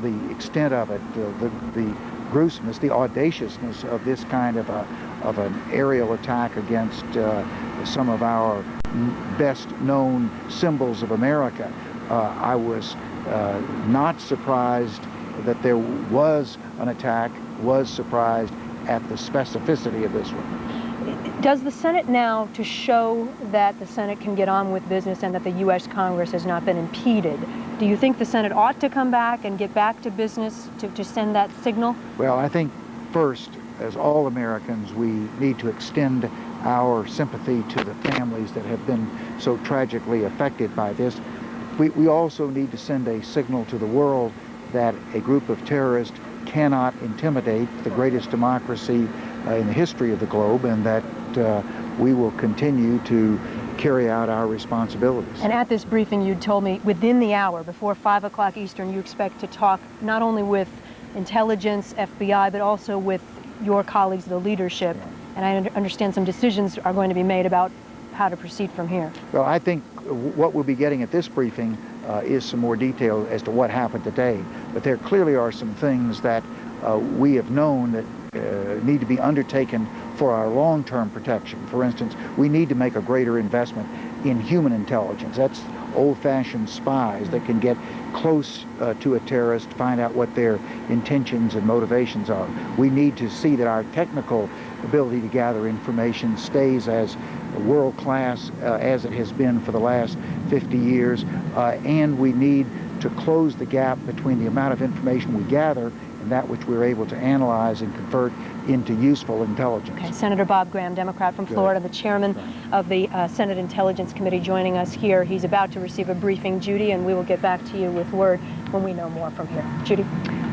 the extent of it, the gruesomeness, the audaciousness of this kind of an aerial attack against some of our best known symbols of America. I was not surprised that there was an attack, was surprised at the specificity of this one. Does the Senate now, to show that the Senate can get on with business and that the U.S. Congress has not been impeded, do you think the Senate ought to come back and get back to business to send that signal? Well, I think first, as all Americans, we need to extend our sympathy to the families that have been so tragically affected by this. We also need to send a signal to the world that a group of terrorists cannot intimidate the greatest democracy in the history of the globe, and that we will continue to carry out our responsibilities. And at this briefing, you told me within the hour, before 5 o'clock Eastern, you expect to talk not only with intelligence, FBI, but also with your colleagues, the leadership. Yeah. And I understand some decisions are going to be made about how to proceed from here. Well, I think what we'll be getting at this briefing is some more detail as to what happened today. But there clearly are some things that we have known that need to be undertaken for our long-term protection. For instance, we need to make a greater investment in human intelligence. That's old-fashioned spies that can get close to a terrorist, find out what their intentions and motivations are. We need to see that our technical ability to gather information stays as world-class as it has been for the last 50 years, and we need to close the gap between the amount of information we gather and that which we're able to analyze and convert into useful intelligence. Okay, Senator Bob Graham, Democrat from Florida, the chairman of the Senate Intelligence Committee, joining us here. He's about to receive a briefing, Judy, and we will get back to you with word when we know more from here. Judy?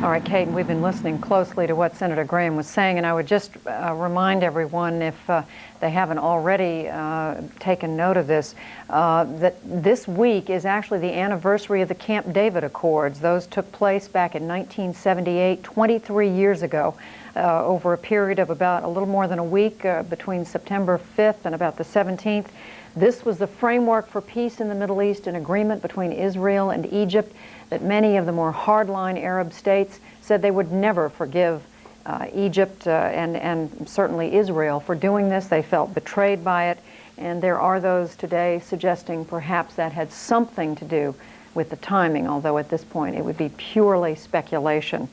All right, Kate, we've been listening closely to what Senator Graham was saying, and I would just remind everyone, if they haven't already taken note of this, that this week is actually the anniversary of the Camp David Accords. Those took place back in 1978, 23 years ago, over a period of about a little more than a week, between September 5th and about the 17th. This was the framework for peace in the Middle East, an agreement between Israel and Egypt that many of the more hardline Arab states said they would never forgive Egypt and certainly Israel for doing this. They felt betrayed by it, and there are those today suggesting perhaps that had something to do with the timing, although at this point it would be purely speculation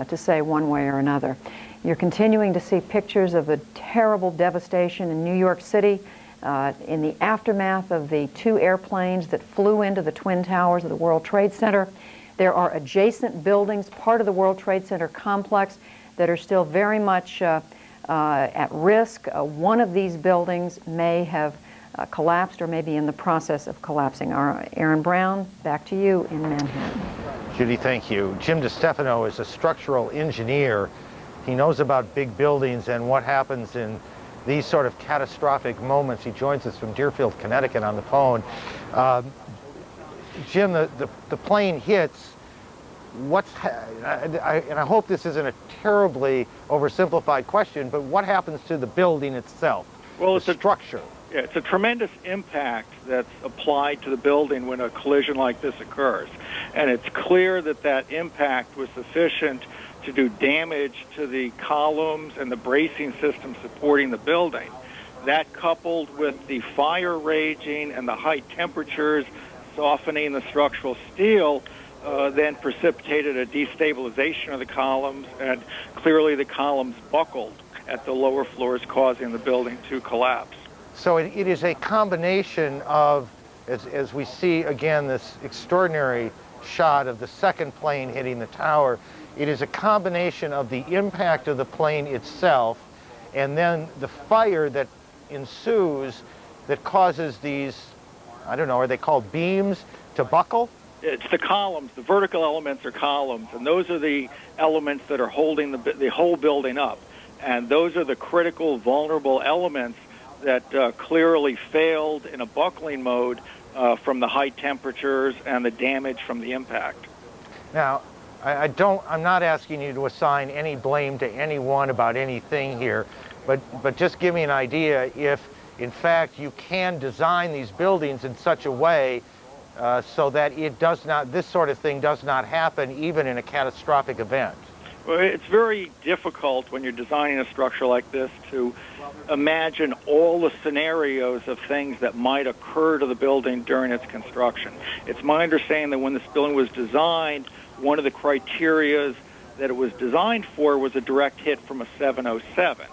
to say one way or another. You're continuing to see pictures of the terrible devastation in New York City in the aftermath of the 2 airplanes that flew into the Twin Towers of the World Trade Center. There are adjacent buildings, part of the World Trade Center complex, that are still very much at risk. One of these buildings may have collapsed or may be in the process of collapsing. Aaron Brown, back to you in Manhattan. Judy, thank you. Jim DeStefano is a structural engineer. He knows about big buildings and what happens in these sort of catastrophic moments. He joins us from Deerfield, Connecticut on the phone. Jim, the plane hits. And I hope this isn't a terribly oversimplified question, but what happens to the building itself? Well, it's the structure. It's a tremendous impact that's applied to the building when a collision like this occurs. And it's clear that that impact was sufficient to do damage to the columns and the bracing system supporting the building. That, coupled with the fire raging and the high temperatures softening the structural steel, then precipitated a destabilization of the columns, and clearly the columns buckled at the lower floors, causing the building to collapse. So it is a combination of, as we see again this extraordinary shot of the second plane hitting the tower, it is a combination of the impact of the plane itself and then the fire that ensues that causes these, I don't know, are they called beams, to buckle? It's the columns. The vertical elements are columns, and those are the elements that are holding the whole building up. And those are the critical, vulnerable elements that clearly failed in a buckling mode from the high temperatures and the damage from the impact. Now, I'm not asking you to assign any blame to anyone about anything here, but just give me an idea if, in fact, you can design these buildings in such a way so that this sort of thing does not happen even in a catastrophic event? Well, it's very difficult when you're designing a structure like this to imagine all the scenarios of things that might occur to the building during its construction. It's my understanding that when this building was designed, one of the criteria that it was designed for was a direct hit from a 707.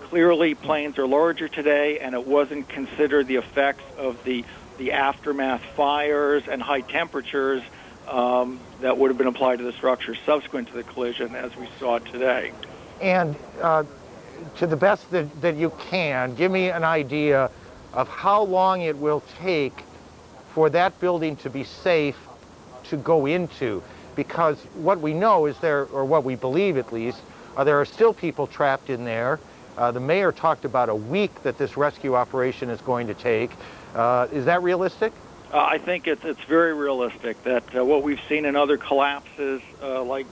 Clearly, planes are larger today, and it wasn't considered the effects of the aftermath fires and high temperatures that would have been applied to the structure subsequent to the collision as we saw it today. And to the best that you can, give me an idea of how long it will take for that building to be safe to go into. Because what we know is or what we believe at least, there are still people trapped in there. The mayor talked about a week that this rescue operation is going to take. Is that realistic? I think it's very realistic that what we've seen in other collapses, like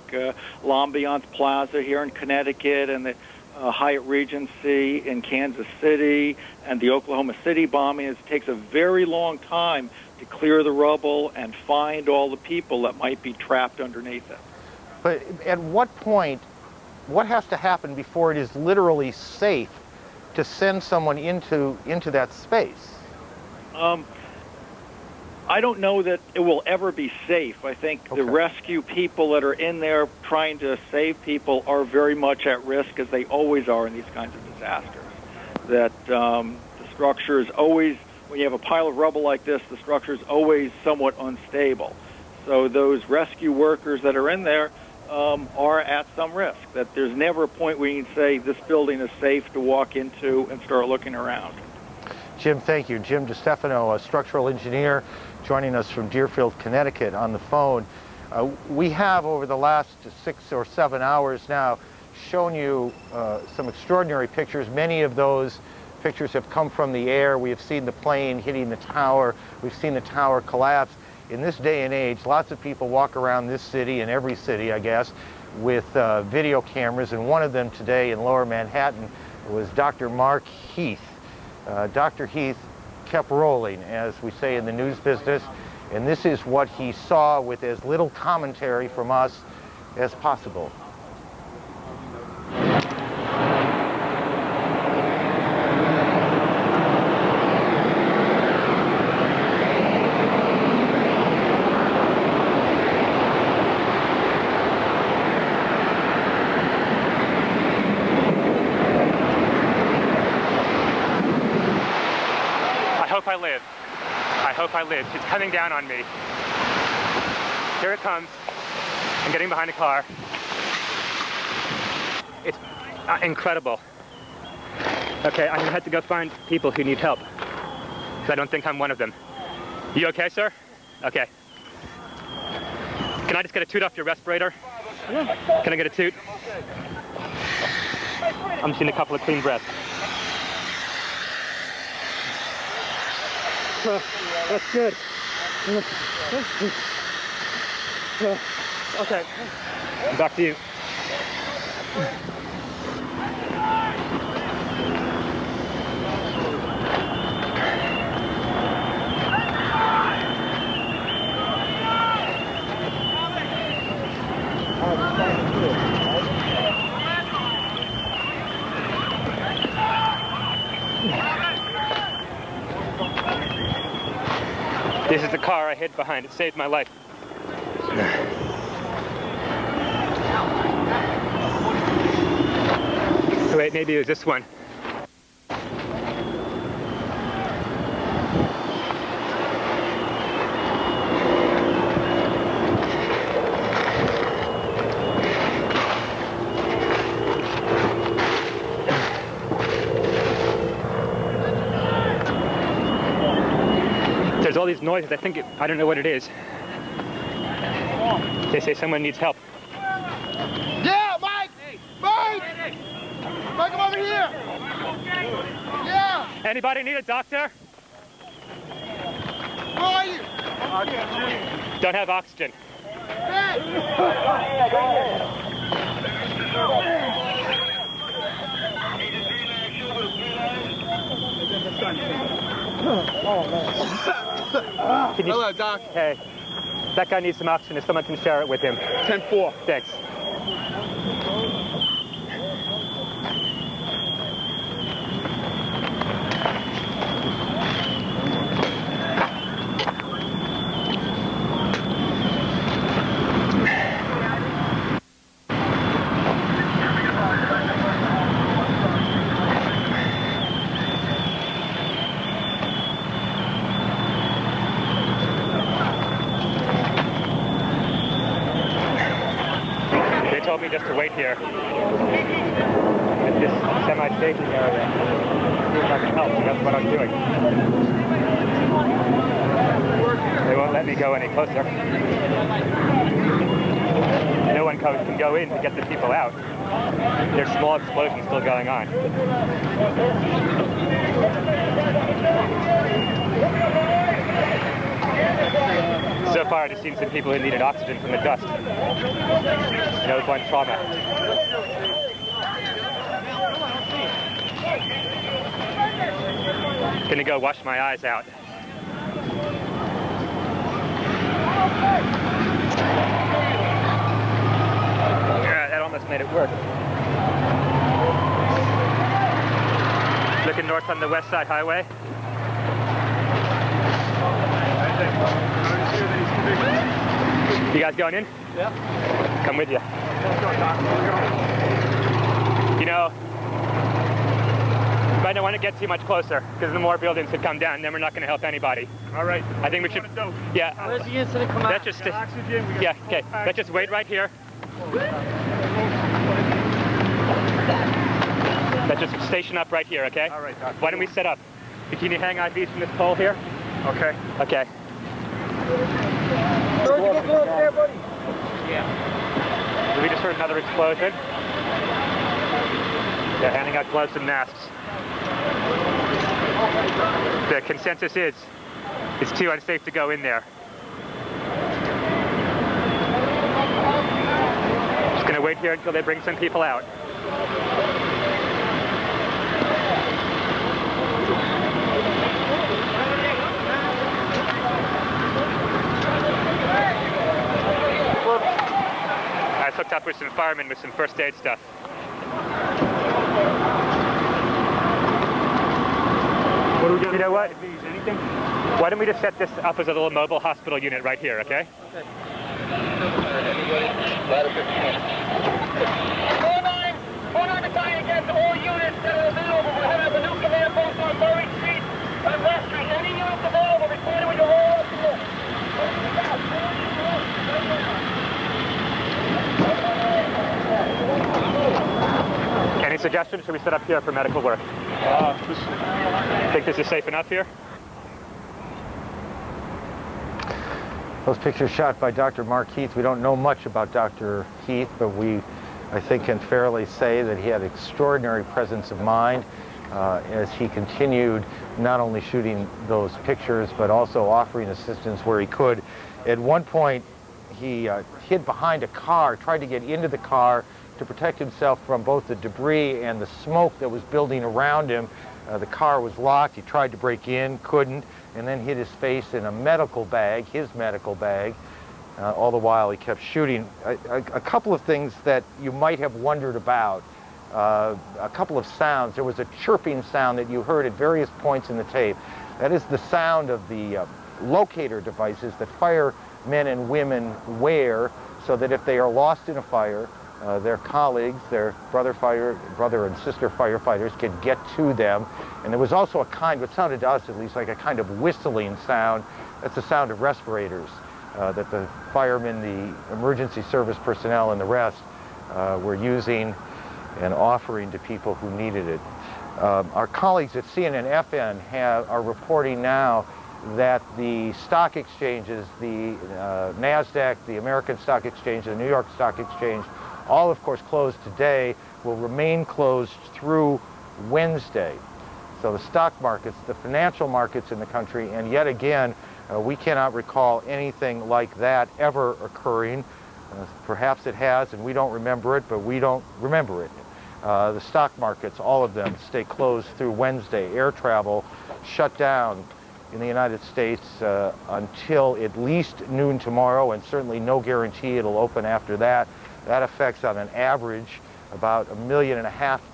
L'Ambiance Plaza here in Connecticut and the Hyatt Regency in Kansas City and the Oklahoma City bombing, it takes a very long time to clear the rubble and find all the people that might be trapped underneath it. But at what point, what has to happen before it is literally safe to send someone into that space? I don't know that it will ever be safe. I think the rescue people that are in there trying to save people are very much at risk, as they always are in these kinds of disasters. That the structure is always, when you have a pile of rubble like this, the structure is always somewhat unstable. So those rescue workers that are in there are at some risk. That there's never a point where you can say this building is safe to walk into and start looking around. Jim, thank you. Jim DeStefano, a structural engineer, joining us from Deerfield, Connecticut on the phone. We have, over the last 6 or 7 hours now, shown you some extraordinary pictures. Many of those pictures have come from the air. We have seen the plane hitting the tower. We've seen the tower collapse. In this day and age, lots of people walk around this city, and every city, I guess, with video cameras, and one of them today in Lower Manhattan was Dr. Mark Heath. Dr. Heath kept rolling, as we say in the news business, and this is what he saw with as little commentary from us as possible. I hope I live. It's coming down on me. Here it comes. I'm getting behind a car. It's incredible. Okay, I'm gonna have to go find people who need help, because I don't think I'm one of them. You okay, sir? Okay. Can I just get a toot off your respirator? Yeah. Can I get a toot? I'm seeing a couple of clean breaths. That's good. Okay. Back to you. This is the car I hid behind. It saved my life. Wait, maybe it was this one. There's all these noises. I don't know what it is. They say someone needs help. Yeah, Mike! Mike! Mike, come over here! Yeah! Anybody need a doctor? Where are you? Don't have oxygen. Oh, man. Can you, Hello, Doc. hey, that guy needs some oxygen. If someone can share it with him. 10-4. Thanks. They told me just to wait here at this semi-staging area. See if I can help, so that's what I'm doing. They won't let me go any closer. No one can go in to get the people out. There's small explosions still going on. So far, I've just seen some people who needed oxygen from the dust. No one trauma. Gonna go wash my eyes out. Yeah, that almost made it work. Looking north on the West Side Highway. You guys going in? Yeah. Come with you. You know, you might not want to get too much closer, because the more buildings could come down, then we're not going to help anybody. All right. I think we should. Yeah. Where's the incident come out? Let's just. Yeah. Okay. Let's just wait right here. Let's just station up right here. Okay. All right, Doc. Why don't we set up? Can you hang IVs from this pole here? Okay. Okay. Where'd you get close there, buddy? We just heard another explosion. They're handing out gloves and masks. The consensus is it's too unsafe to go in there. Just gonna wait here until they bring some people out. I hooked up with some firemen with some first aid stuff. What are we doing? You know what? Anything? Why don't we just set this up as a little mobile hospital unit right here, okay? Okay. 49 battalion against all units that are available. We're heading up a new command post on Murray Street and West Street. Any units available, report it when you roll up to this. Any suggestions? Should we set up here for medical work? Think this is safe enough here? Those pictures shot by Dr. Mark Heath. We don't know much about Dr. Heath, but we, I think, can fairly say that he had extraordinary presence of mind as he continued not only shooting those pictures, but also offering assistance where he could. At one point, he hid behind a car, tried to get into the car to protect himself from both the debris and the smoke that was building around him. The car was locked. He tried to break in, couldn't, and then hid his face in a medical bag, his medical bag. All the while he kept shooting. A couple of things that you might have wondered about. A couple of sounds. There was a chirping sound that you heard at various points in the tape. That is the sound of the locator devices that firemen and women wear so that if they are lost in a fire, their colleagues, their brother and sister firefighters can get to them. And there was also a kind, what sounded to us at least, like a kind of whistling sound. That's the sound of respirators that the firemen, the emergency service personnel, and the rest were using and offering to people who needed it. Our colleagues at CNN-FN are reporting now that the stock exchanges, the NASDAQ, the American Stock Exchange, the New York Stock Exchange, all of course closed today, will remain closed through Wednesday. So the stock markets, the financial markets in the country, and yet again, we cannot recall anything like that ever occurring. Perhaps it has, and we don't remember it, but we don't remember it. The stock markets, all of them, stay closed through Wednesday. Air travel shut down. in the United States until at least noon tomorrow, and certainly no guarantee it'll open after that. That affects on an average about 1.5 million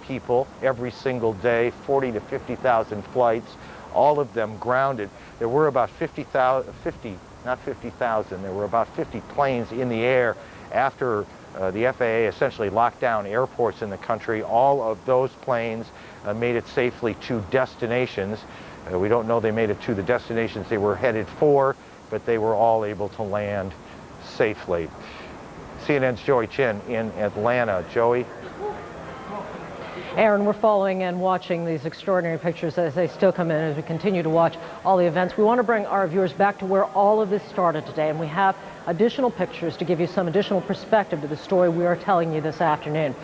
people every single day, 40 to 50,000 flights, all of them grounded. There were about 50,000, not 50,000, there were about 50 planes in the air after the FAA essentially locked down airports in the country. All of those planes made it safely to destinations. We don't know they made it to the destinations they were headed for, but they were all able to land safely. CNN's Joey Chin in Atlanta. Joey? Aaron, we're following and watching these extraordinary pictures as they still come in as we continue to watch all the events. We want to bring our viewers back to where all of this started today, and we have additional pictures to give you some additional perspective to the story we are telling you this afternoon.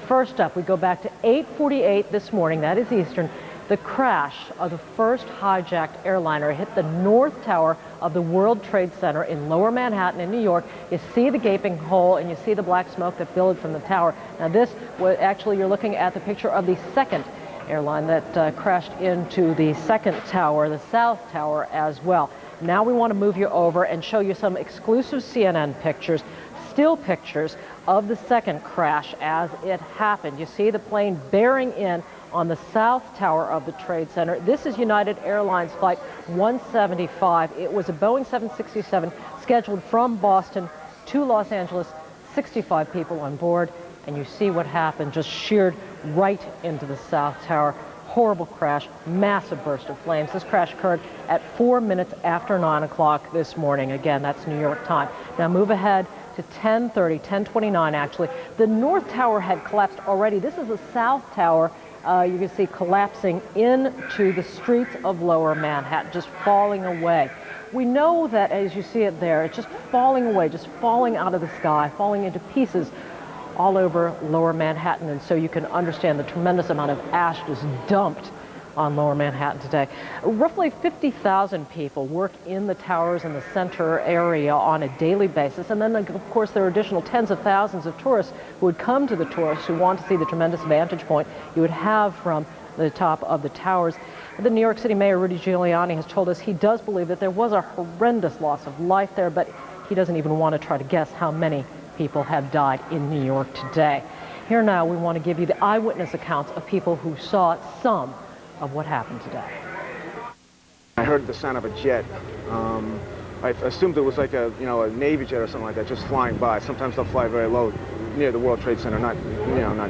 First up, we go back to 8:48 this morning, that is Eastern. The crash of the first hijacked airliner hit the North Tower of the World Trade Center in Lower Manhattan in New York. You see the gaping hole and you see the black smoke that billowed from the tower. Now this was actually, you're looking at the picture of the second airline that crashed into the second tower, the South Tower as well. Now we want to move you over and show you some exclusive CNN pictures, still pictures of the second crash as it happened. You see the plane bearing in on the South Tower of the Trade Center. This is United Airlines Flight 175. It was a Boeing 767 scheduled from Boston to Los Angeles, 65 people on board, and you see what happened, just sheared right into the South Tower. Horrible crash, massive burst of flames. This crash occurred at 4 minutes after 9 o'clock this morning. Again, that's New York time. Now move ahead to 10:30, 10:29 actually. The North Tower had collapsed already. This is the South Tower. You can see collapsing into the streets of Lower Manhattan, just falling away. We know that as you see it there, it's just falling away, just falling out of the sky, falling into pieces all over Lower Manhattan. And so you can understand the tremendous amount of ash just dumped on Lower Manhattan today. Roughly 50,000 people work in the towers in the center area on a daily basis. And then, of course, there are additional tens of thousands of tourists who would come to the tourists who want to see the tremendous vantage point you would have from the top of the towers. The New York City Mayor Rudy Giuliani has told us he does believe that there was a horrendous loss of life there, but he doesn't even want to try to guess how many people have died in New York today. Here now, we want to give you the eyewitness accounts of people who saw some of what happened today. I heard the sound of a jet. I assumed it was like a Navy jet or something like that, just flying by. Sometimes they'll fly very low near the World Trade Center, not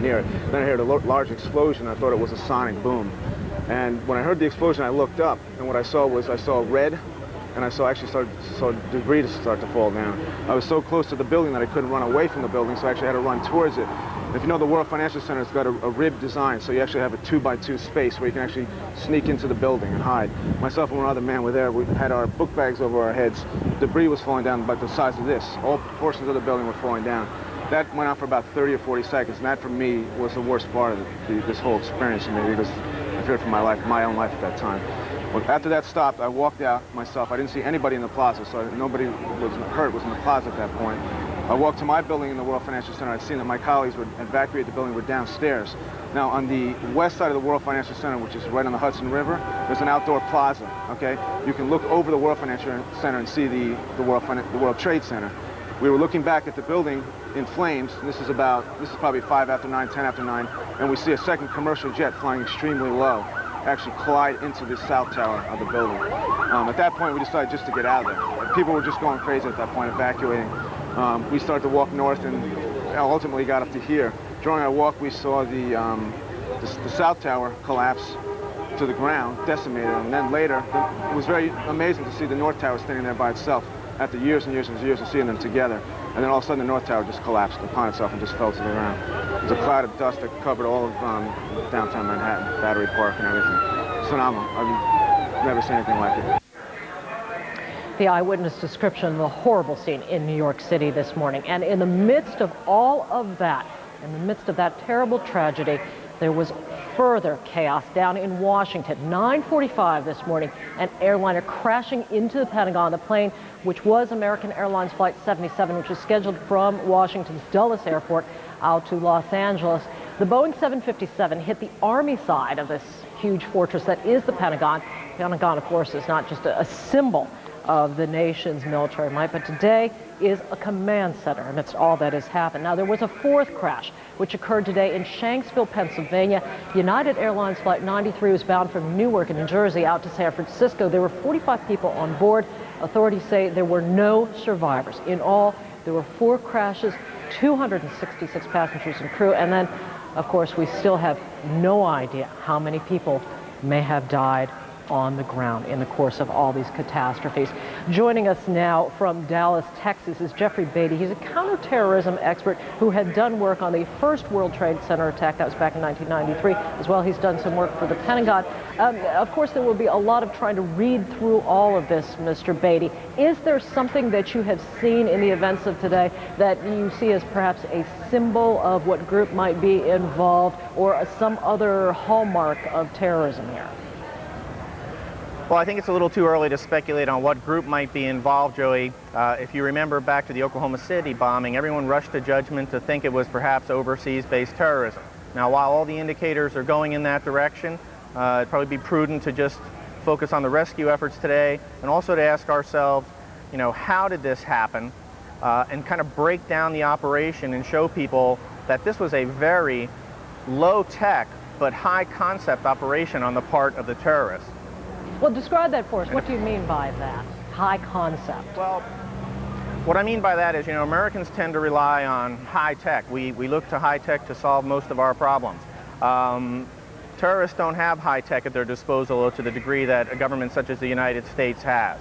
near it. Then I heard a large explosion. I thought it was a sonic boom. And when I heard the explosion, I looked up, and what I saw was red, and I saw debris to start to fall down. I was so close to the building that I couldn't run away from the building, so I actually had to run towards it. If you know, the World Financial Center has got a rib design, so you actually have a 2x2 space where you can actually sneak into the building and hide. Myself and one other man were there. We had our book bags over our heads. Debris was falling down about the size of this. All portions of the building were falling down. That went on for about 30 or 40 seconds, and that for me was the worst part of this whole experience for me, because I feared for my own life at that time. Well, after that stopped, I walked out myself. I didn't see anybody in the plaza, so nobody was hurt was in the plaza at that point. I walked to my building in the World Financial Center. I'd seen that my colleagues were evacuated the building, were downstairs. Now, on the west side of the World Financial Center, which is right on the Hudson River, there's an outdoor plaza, okay? You can look over the World Financial Center and see the World Trade Center. We were looking back at the building in flames, and this is probably 5 after 9, 10 after 9, and we see a second commercial jet flying extremely low actually collide into the South Tower of the building. At that point, we decided just to get out of there. People were just going crazy at that point, evacuating. We started to walk north and ultimately got up to here. During our walk, we saw the South Tower collapse to the ground, decimated, and then later, it was very amazing to see the North Tower standing there by itself after years and years and years of seeing them together. And then all of a sudden, the North Tower just collapsed upon itself and just fell to the ground. It was a cloud of dust that covered all of downtown Manhattan, Battery Park and everything. Phenomenal. I've never seen anything like it. The eyewitness description of the horrible scene in New York City this morning. And in the midst of all of that, in the midst of that terrible tragedy, there was further chaos down in Washington. 9:45 this morning, an airliner crashing into the Pentagon. The plane, which was American Airlines Flight 77, which was scheduled from Washington's Dulles Airport out to Los Angeles. The Boeing 757 hit the Army side of this huge fortress that is the Pentagon, Pentagon, of course, is not just a symbol of the nation's military might, but today is a command center amidst all that has happened. Now, there was a fourth crash, which occurred today in Shanksville, Pennsylvania. United Airlines Flight 93 was bound from Newark in New Jersey out to San Francisco. There were 45 people on board. Authorities say there were no survivors. In all, there were 4 crashes, 266 passengers and crew, and then, of course, we still have no idea how many people may have died on the ground in the course of all these catastrophes. Joining us now from Dallas, Texas is Jeffrey Beatty. He's a counterterrorism expert who had done work on the first World Trade Center attack. That was back in 1993. As well, he's done some work for the Pentagon. Of course, there will be a lot of trying to read through all of this, Mr. Beatty. Is there something that you have seen in the events of today that you see as perhaps a symbol of what group might be involved, or some other hallmark of terrorism here? Well, I think it's a little too early to speculate on what group might be involved, Joey. If you remember back to the Oklahoma City bombing, everyone rushed to judgment to think it was perhaps overseas-based terrorism. Now, while all the indicators are going in that direction, it'd probably be prudent to just focus on the rescue efforts today, and also to ask ourselves, you know, how did this happen? And kind of break down the operation and show people that this was a very low-tech but high-concept operation on the part of the terrorists. Well, describe that for us. What do you mean by that? High concept. Well, what I mean by that is, you know, Americans tend to rely on high tech. We look to high tech to solve most of our problems. Terrorists don't have high tech at their disposal to the degree that a government such as the United States has.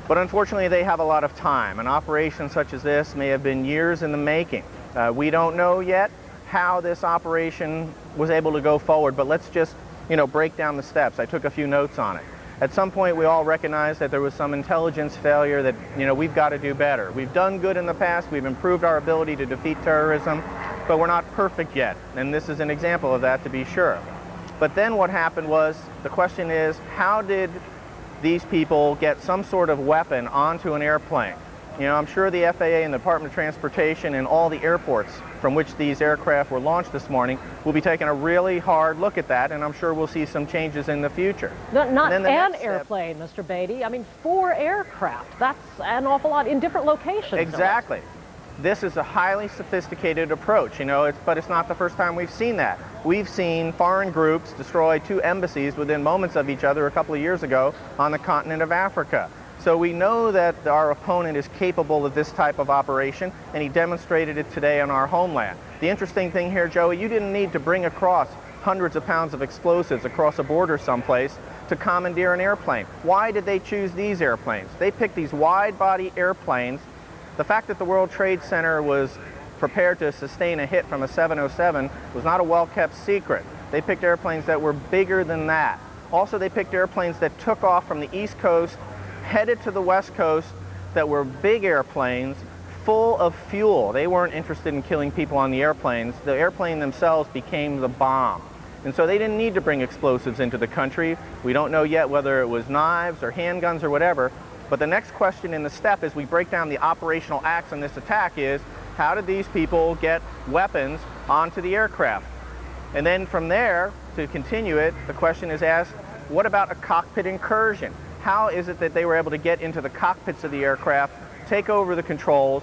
But unfortunately, they have a lot of time. An operation such as this may have been years in the making. We don't know yet how this operation was able to go forward, but let's just, you know, break down the steps. I took a few notes on it. At some point, we all recognized that there was some intelligence failure, that, you know, we've got to do better. We've done good in the past, we've improved our ability to defeat terrorism, but we're not perfect yet. And this is an example of that, to be sure. But then what happened was, the question is, how did these people get some sort of weapon onto an airplane? You know, I'm sure the FAA and the Department of Transportation and all the airports from which these aircraft were launched this morning will be taking a really hard look at that, and I'm sure we'll see some changes in the future. Not an airplane, Mr. Beatty. I mean, 4 aircraft. That's an awful lot in different locations. Exactly. This is a highly sophisticated approach, you know, but it's not the first time we've seen that. We've seen foreign groups destroy 2 embassies within moments of each other a couple of years ago on the continent of Africa. So we know that our opponent is capable of this type of operation, and he demonstrated it today on our homeland. The interesting thing here, Joey, you didn't need to bring across hundreds of pounds of explosives across a border someplace to commandeer an airplane. Why did they choose these airplanes? They picked these wide-body airplanes. The fact that the World Trade Center was prepared to sustain a hit from a 707 was not a well-kept secret. They picked airplanes that were bigger than that. Also, they picked airplanes that took off from the East Coast, headed to the West Coast, that were big airplanes, full of fuel. They weren't interested in killing people on the airplanes. The airplane themselves became the bomb. And so they didn't need to bring explosives into the country. We don't know yet whether it was knives or handguns or whatever. But the next question in the step as we break down the operational acts on this attack is, how did these people get weapons onto the aircraft? And then from there, to continue it, the question is asked, what about a cockpit incursion? How is it that they were able to get into the cockpits of the aircraft, take over the controls,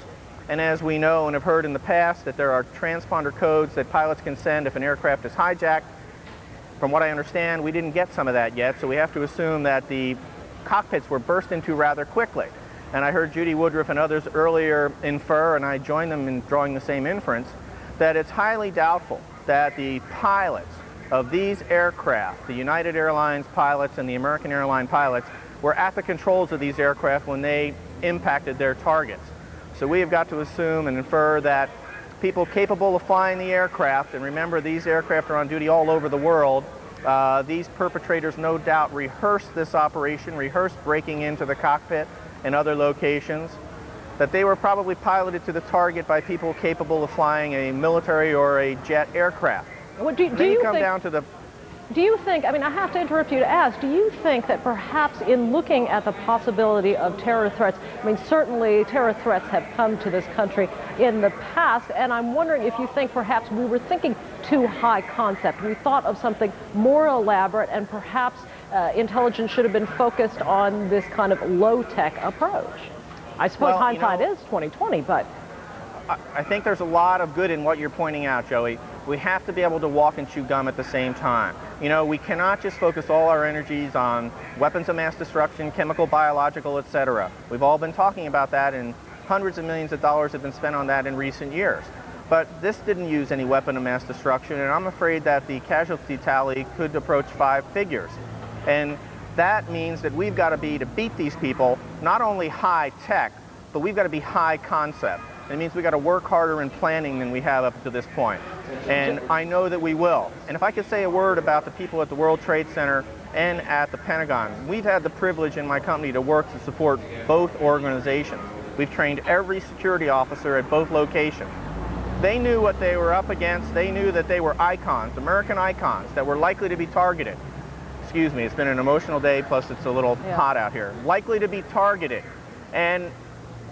and as we know and have heard in the past that there are transponder codes that pilots can send if an aircraft is hijacked. From what I understand, we didn't get some of that yet, so we have to assume that the cockpits were burst into rather quickly. And I heard Judy Woodruff and others earlier infer, and I join them in drawing the same inference, that it's highly doubtful that the pilots of these aircraft, the United Airlines pilots and the American Airline pilots, were at the controls of these aircraft when they impacted their targets. So we have got to assume and infer that people capable of flying the aircraft, and remember these aircraft are on duty all over the world, these perpetrators no doubt rehearsed this operation, rehearsed breaking into the cockpit and other locations, that they were probably piloted to the target by people capable of flying a military or a jet aircraft. Well, do you think, I mean, I have to interrupt you to ask, do you think that perhaps in looking at the possibility of terror threats, I mean, certainly terror threats have come to this country in the past, and I'm wondering if you think perhaps we were thinking too high concept. We thought of something more elaborate and perhaps intelligence should have been focused on this kind of low-tech approach. I suppose Well, hindsight is 20/20, but I think there's a lot of good in what you're pointing out, Joey. We have to be able to walk and chew gum at the same time. You know, we cannot just focus all our energies on weapons of mass destruction, chemical, biological, etc. We've all been talking about that, and hundreds of millions of dollars have been spent on that in recent years. But this didn't use any weapon of mass destruction, and I'm afraid that the casualty tally could approach 5 figures. And that means that we've got to beat these people, not only high tech, but we've got to be high concept. It means we've got to work harder in planning than we have up to this point. And I know that we will. And if I could say a word about the people at the World Trade Center and at the Pentagon, we've had the privilege in my company to work to support both organizations. We've trained every security officer at both locations. They knew what they were up against. They knew that they were icons, American icons, that were likely to be targeted. Excuse me, it's been an emotional day, plus it's a little hot out here. Likely to be targeted. And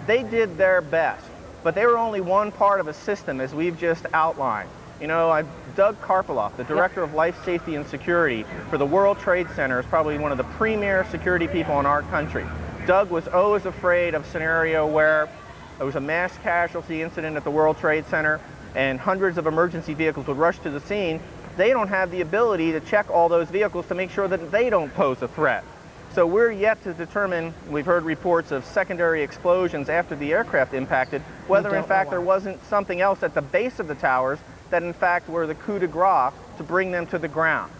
they did their best. But they were only one part of a system, as we've just outlined. You know, Doug Karpiloff, the Director of Life Safety and Security for the World Trade Center, is probably one of the premier security people in our country. Doug was always afraid of a scenario where there was a mass casualty incident at the World Trade Center and hundreds of emergency vehicles would rush to the scene. They don't have the ability to check all those vehicles to make sure that they don't pose a threat. So we're yet to determine, we've heard reports of secondary explosions after the aircraft impacted, whether in fact there wasn't something else at the base of the towers that in fact were the coup de grace to bring them to the ground.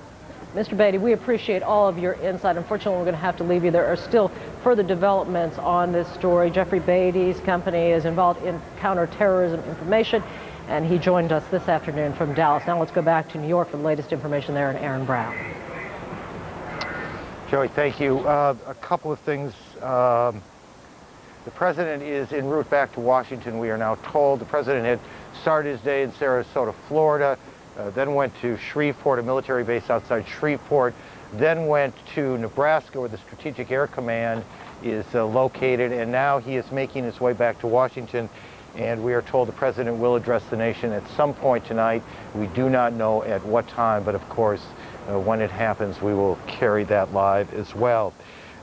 Mr. Beatty, we appreciate all of your insight. Unfortunately, we're going to have to leave you. There are still further developments on this story. Jeffrey Beatty's company is involved in counterterrorism information, and he joined us this afternoon from Dallas. Now let's go back to New York for the latest information there, and Aaron Brown. Joey, thank you. A couple of things. The president is en route back to Washington, we are now told. The president had started his day in Sarasota, Florida, then went to Shreveport, a military base outside Shreveport, then went to Nebraska, where the Strategic Air Command is located, and now he is making his way back to Washington, and we are told the president will address the nation at some point tonight. We do not know at what time, but of course, when it happens, we will carry that live as well.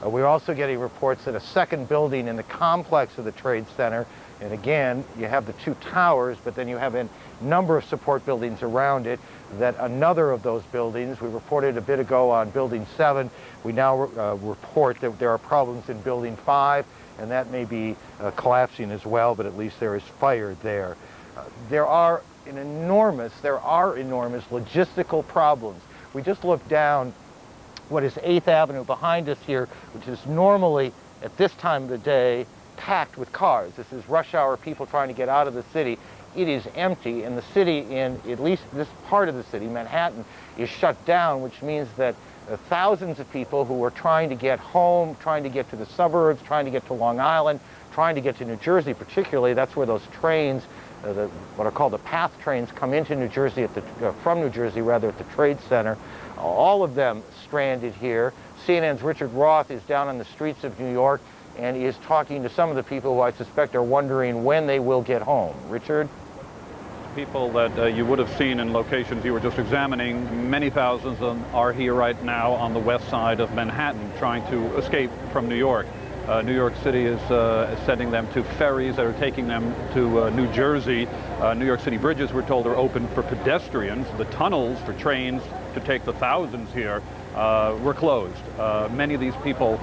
We're also getting reports that a second building in the complex of the Trade Center, and again, you have the 2 towers, but then you have a number of support buildings around it, that another of those buildings, we reported a bit ago on Building 7, we now report that there are problems in Building 5, and that may be collapsing as well, but at least there is fire there. There are enormous logistical problems. We just looked down what is 8th Avenue behind us here, which is normally at this time of the day packed with cars. This is rush hour, people trying to get out of the city. It is empty, and the city, in at least this part of the city, Manhattan, is shut down, which means that thousands of people who are trying to get home, trying to get to the suburbs, trying to get to Long Island, trying to get to New Jersey particularly, that's where those trains, what are called the PATH trains, come into New Jersey, from New Jersey rather, at the Trade Center. All of them stranded here. CNN's Richard Roth is down on the streets of New York and is talking to some of the people who I suspect are wondering when they will get home. Richard? People that you would have seen in locations you were just examining, many thousands of them are here right now on the west side of Manhattan trying to escape from New York. New York City is sending them to ferries that are taking them to New Jersey. New York City bridges, we're told, are open for pedestrians. The tunnels for trains to take the thousands here were closed. Many of these people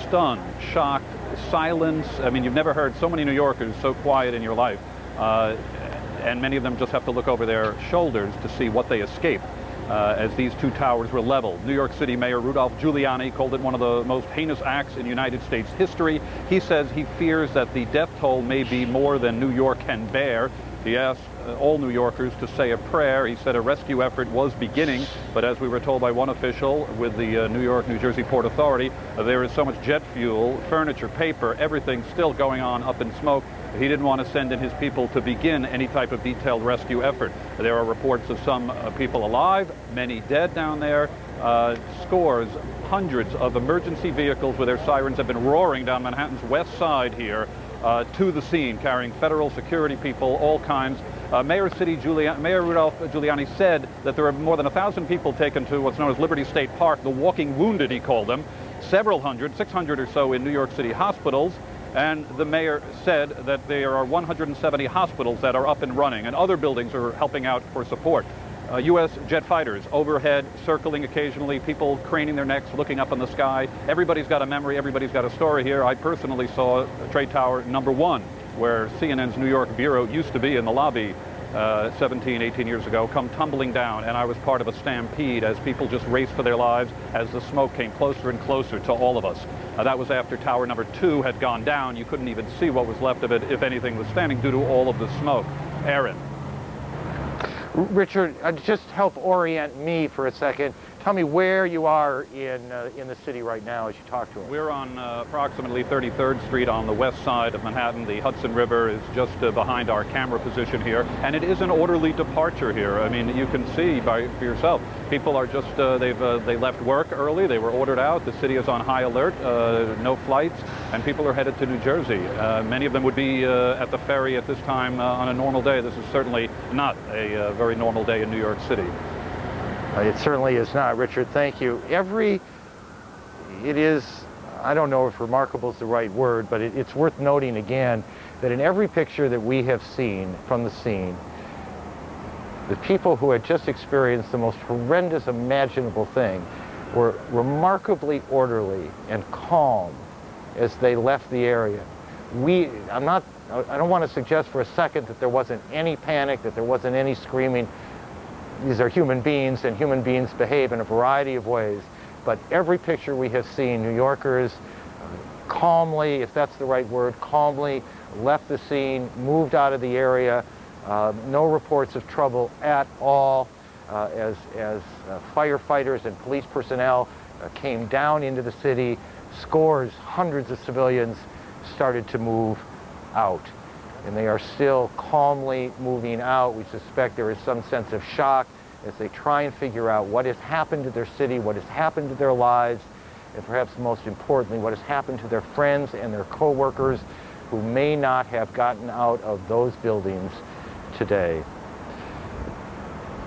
stunned, shocked, silence. I mean, you've never heard so many New Yorkers so quiet in your life. And many of them just have to look over their shoulders to see what they escaped as these 2 towers were leveled. New York City Mayor Rudolph Giuliani called it one of the most heinous acts in United States history. He says he fears that the death toll may be more than New York can bear. He asked all New Yorkers to say a prayer. He said a rescue effort was beginning, but as we were told by one official with the New York-New Jersey Port Authority, there is so much jet fuel, furniture, paper, everything still going on up in smoke. He didn't want to send in his people to begin any type of detailed rescue effort. There are reports of some people alive, many dead down there, scores, hundreds of emergency vehicles with their sirens have been roaring down Manhattan's west side here to the scene, carrying federal security people, all kinds. Mayor Rudolph Giuliani said that there are more than 1,000 people taken to what's known as Liberty State Park, the walking wounded, he called them, several hundred, 600 or so in New York City hospitals. And the mayor said that there are 170 hospitals that are up and running, and other buildings are helping out for support. U.S. jet fighters overhead, circling occasionally, people craning their necks, looking up in the sky. Everybody's got a memory, everybody's got a story here. I personally saw Trade Tower #1, where CNN's New York bureau used to be in the lobby 17, 18 years ago, come tumbling down, and I was part of a stampede as people just raced for their lives as the smoke came closer and closer to all of us. That was after Tower #2 had gone down. You couldn't even see what was left of it, if anything was standing, due to all of the smoke. Aaron. Richard, just help orient me for a second. Tell me where you are in the city right now as you talk to him. We're on approximately 33rd Street on the west side of Manhattan. The Hudson River is just behind our camera position here, and it is an orderly departure here. I mean, you can see for yourself. People are just, they left work early, they were ordered out, the city is on high alert, no flights, and people are headed to New Jersey. Many of them would be at the ferry at this time on a normal day. This is certainly not a very normal day in New York City. It certainly is not, Richard. Thank you. It is, I don't know if remarkable is the right word, but it's worth noting again that in every picture that we have seen from the scene, the people who had just experienced the most horrendous imaginable thing were remarkably orderly and calm as they left the area. I don't want to suggest for a second that there wasn't any panic, that there wasn't any screaming. These are human beings, and human beings behave in a variety of ways. But every picture we have seen, New Yorkers calmly, if that's the right word, calmly left the scene, moved out of the area. No reports of trouble at all as firefighters and police personnel came down into the city. Scores, hundreds of civilians started to move out. And they are still calmly moving out. We suspect there is some sense of shock as they try and figure out what has happened to their city, what has happened to their lives, and perhaps most importantly, what has happened to their friends and their co-workers who may not have gotten out of those buildings today.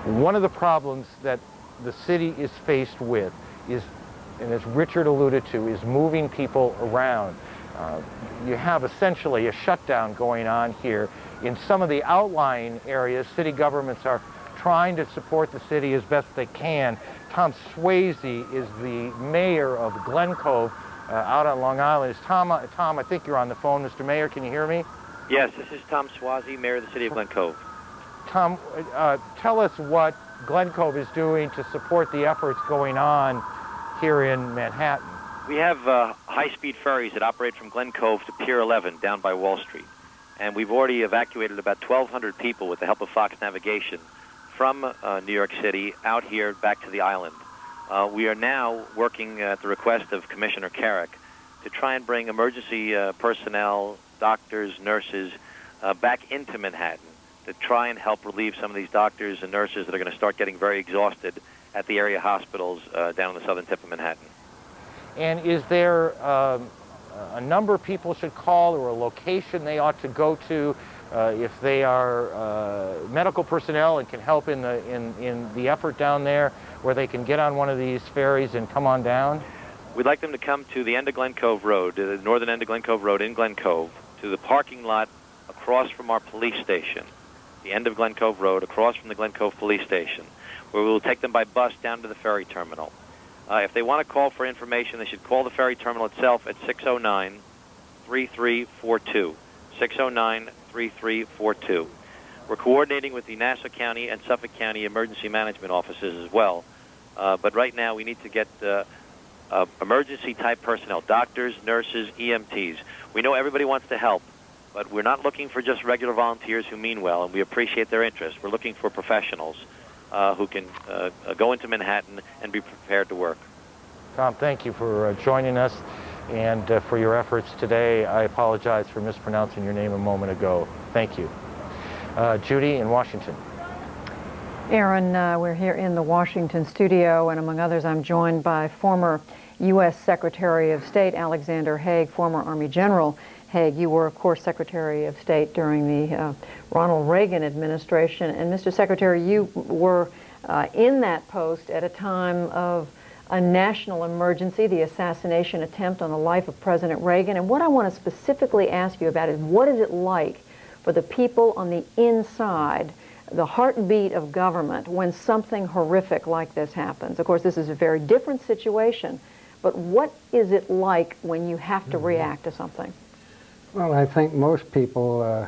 One of the problems that the city is faced with is, and as Richard alluded to, is moving people around. You have essentially a shutdown going on here. In some of the outlying areas, city governments are trying to support the city as best they can. Tom Swayze is the mayor of Glen Cove out on Long Island. Tom, I think you're on the phone. Mr. Mayor, can you hear me? Yes, this is Tom Swayze, mayor of the city of Glen Cove. Tom, tell us what Glen Cove is doing to support the efforts going on here in Manhattan. We have high-speed ferries that operate from Glen Cove to Pier 11 down by Wall Street. And we've already evacuated about 1,200 people with the help of Fox Navigation from New York City out here back to the island. We are now working at the request of Commissioner Carrick to try and bring emergency personnel, doctors, nurses, back into Manhattan to try and help relieve some of these doctors and nurses that are going to start getting very exhausted at the area hospitals down on the southern tip of Manhattan. And is there a number people should call or a location they ought to go to if they are medical personnel and can help in the effort down there, where they can get on one of these ferries and come on down? We'd like them to come to the end of Glen Cove Road, the northern end of Glen Cove Road in Glen Cove, to the parking lot across from our police station, the end of Glen Cove Road, across from the Glen Cove police station, where we will take them by bus down to the ferry terminal. If they want to call for information, they should call the ferry terminal itself at 609-3342. 609-3342. We're coordinating with the Nassau County and Suffolk County emergency management offices as well. But right now we need to get emergency-type personnel, doctors, nurses, EMTs. We know everybody wants to help, but we're not looking for just regular volunteers who mean well, and we appreciate their interest. We're looking for professionals who can go into Manhattan and be prepared to work. Tom, thank you for joining us and for your efforts today. I apologize for mispronouncing your name a moment ago. Thank you. Judy in Washington. Aaron, we're here in the Washington studio, and among others, I'm joined by former U.S. Secretary of State Alexander Haig, former Army General Haig, you were, of course, Secretary of State during the Ronald Reagan administration. And Mr. Secretary, you were in that post at a time of a national emergency, the assassination attempt on the life of President Reagan. And what I want to specifically ask you about is, what is it like for the people on the inside, the heartbeat of government, when something horrific like this happens? Of course, this is a very different situation, but what is it like when you have to react to something? Well, I think most people